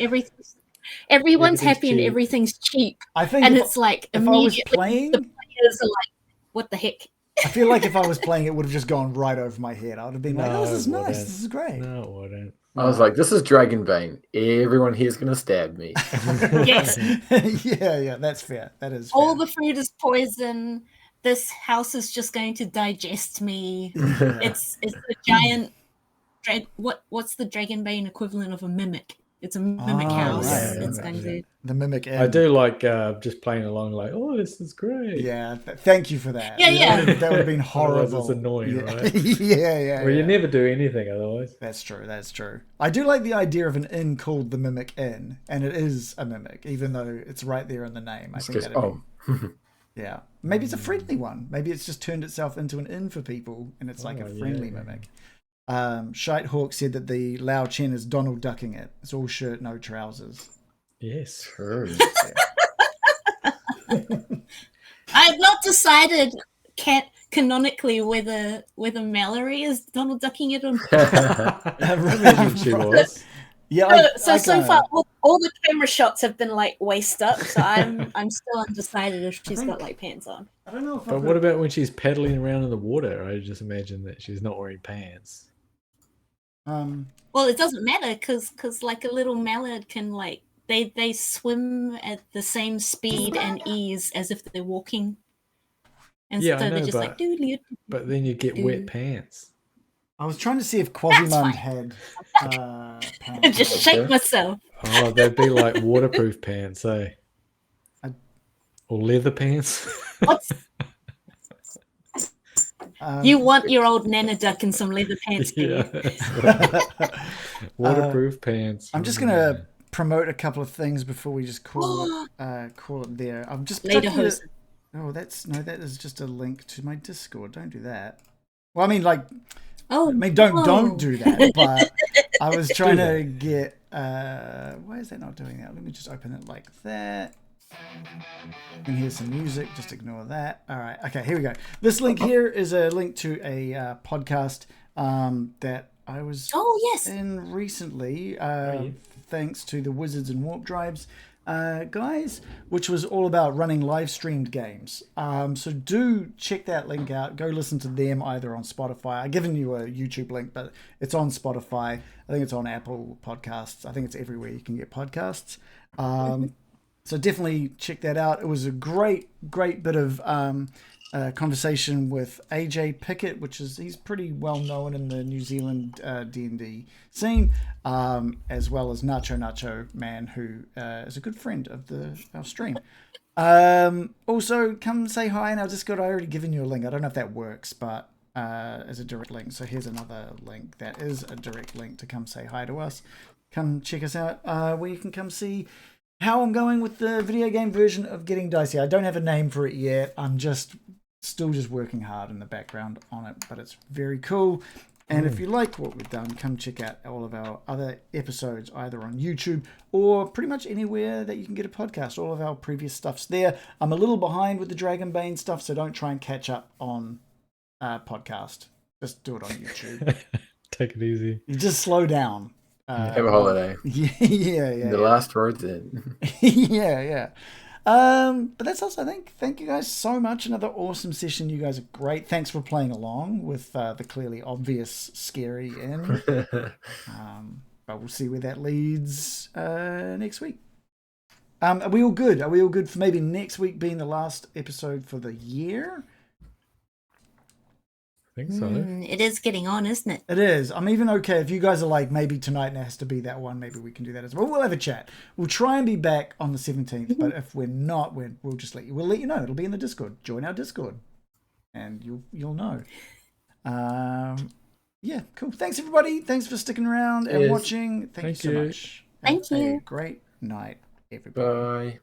everyone's happy, and everything's cheap. I think, and it's like if I was immediately playing, the players are like, "What the heck?" I feel like if I was playing, it would have just gone right over my head. I would have been like, "Oh, this is nice. This is great." No, it wouldn't. I was like, this is Dragonbane. Everyone here's going to stab me. Yes. Yeah, that's fair. That is fair. All the food is poison. This house is just going to digest me. It's a giant what's the Dragonbane equivalent of a mimic? It's a mimic house. Right. It's going to the mimic. I do like just playing along, like, oh, this is great. Yeah, thank you for that. Yeah. That would have been horrible. Otherwise it's annoying, yeah. right? Yeah. Well, you never do anything otherwise. That's true. I do like the idea of an inn called the Mimic Inn, and it is a mimic, even though it's right there in the name. I think yeah. Maybe it's a friendly one. Maybe it's just turned itself into an inn for people, and it's like a friendly mimic. Shite Hawk said that the Lao Chen is Donald ducking it. It's all shirt, no trousers. Yes. True. I've not decided canonically whether Mallory is Donald ducking it or Imagine she was. Yeah. So far all the camera shots have been like waist up, so I'm still undecided if she's got like pants on. I don't know if But what about when she's paddling around in the water? I just imagine that she's not wearing pants. Well, it doesn't matter because like a little mallard can like they swim at the same speed and ease as if they're walking, and Yeah, so I know, they're just like doodly. But then you get wet pants. I was trying to see if Quasimund fine. had I pants. just shake myself. Oh, they'd be like waterproof pants, eh? Or leather pants. What's you want your old Nana duck in some leather pants, do you? Waterproof pants. I'm just gonna promote a couple of things before we just call it there. I'm just Lederhosen. Oh, that is just a link to my Discord. Don't do that. Well, I mean, like, don't do that. But I was trying to get. Why is that not doing that? Let me just open it like that. And here's some music. Just ignore that. All right. Okay. Here we go. This link here is a link to a podcast that I was in recently. Thanks to the Wizards and Warp Drives guys, which was all about running live streamed games. So do check that link out. Go listen to them either on Spotify. I've given you a YouTube link, but it's on Spotify. I think it's on Apple Podcasts. I think it's everywhere you can get podcasts. So definitely check that out. It was a great bit of conversation with AJ Pickett, he's pretty well known in the New Zealand D&D scene, as well as Nacho Man, who is a good friend of our stream. Also, come say hi in our Discord. I already given you a link. I don't know if that works, but as a direct link. So here's another link that is a direct link to come say hi to us. Come check us out where you can come see how I'm going with the video game version of Getting Dicey. I don't have a name for it yet. I'm still just working hard in the background on it, but it's very cool. And if you like what we've done, come check out all of our other episodes, either on YouTube or pretty much anywhere that you can get a podcast. All of our previous stuff's there. I'm a little behind with the Dragonbane stuff, so don't try and catch up on podcast. Just do it on YouTube. Take it easy. You just slow down. Have a holiday. Yeah. The last road's in. yeah. But that's also, I think. Thank you guys so much. Another awesome session. You guys are great. Thanks for playing along with the clearly obvious scary end. But we'll see where that leads next week. Are we all good? Are we all good for maybe next week being the last episode for the year? I think so. It is getting on, isn't it? It is. I'm even okay if you guys are like, maybe tonight has to be that one. Maybe we can do that as well. We'll have a chat. We'll try and be back on the 17th. But if we're not, we'll just let you know. It'll be in the Discord. Join our Discord, and you'll know. Yeah, cool. Thanks everybody. Thanks for sticking around and watching. Thank you so much. Thank you. Have a great night, everybody. Bye.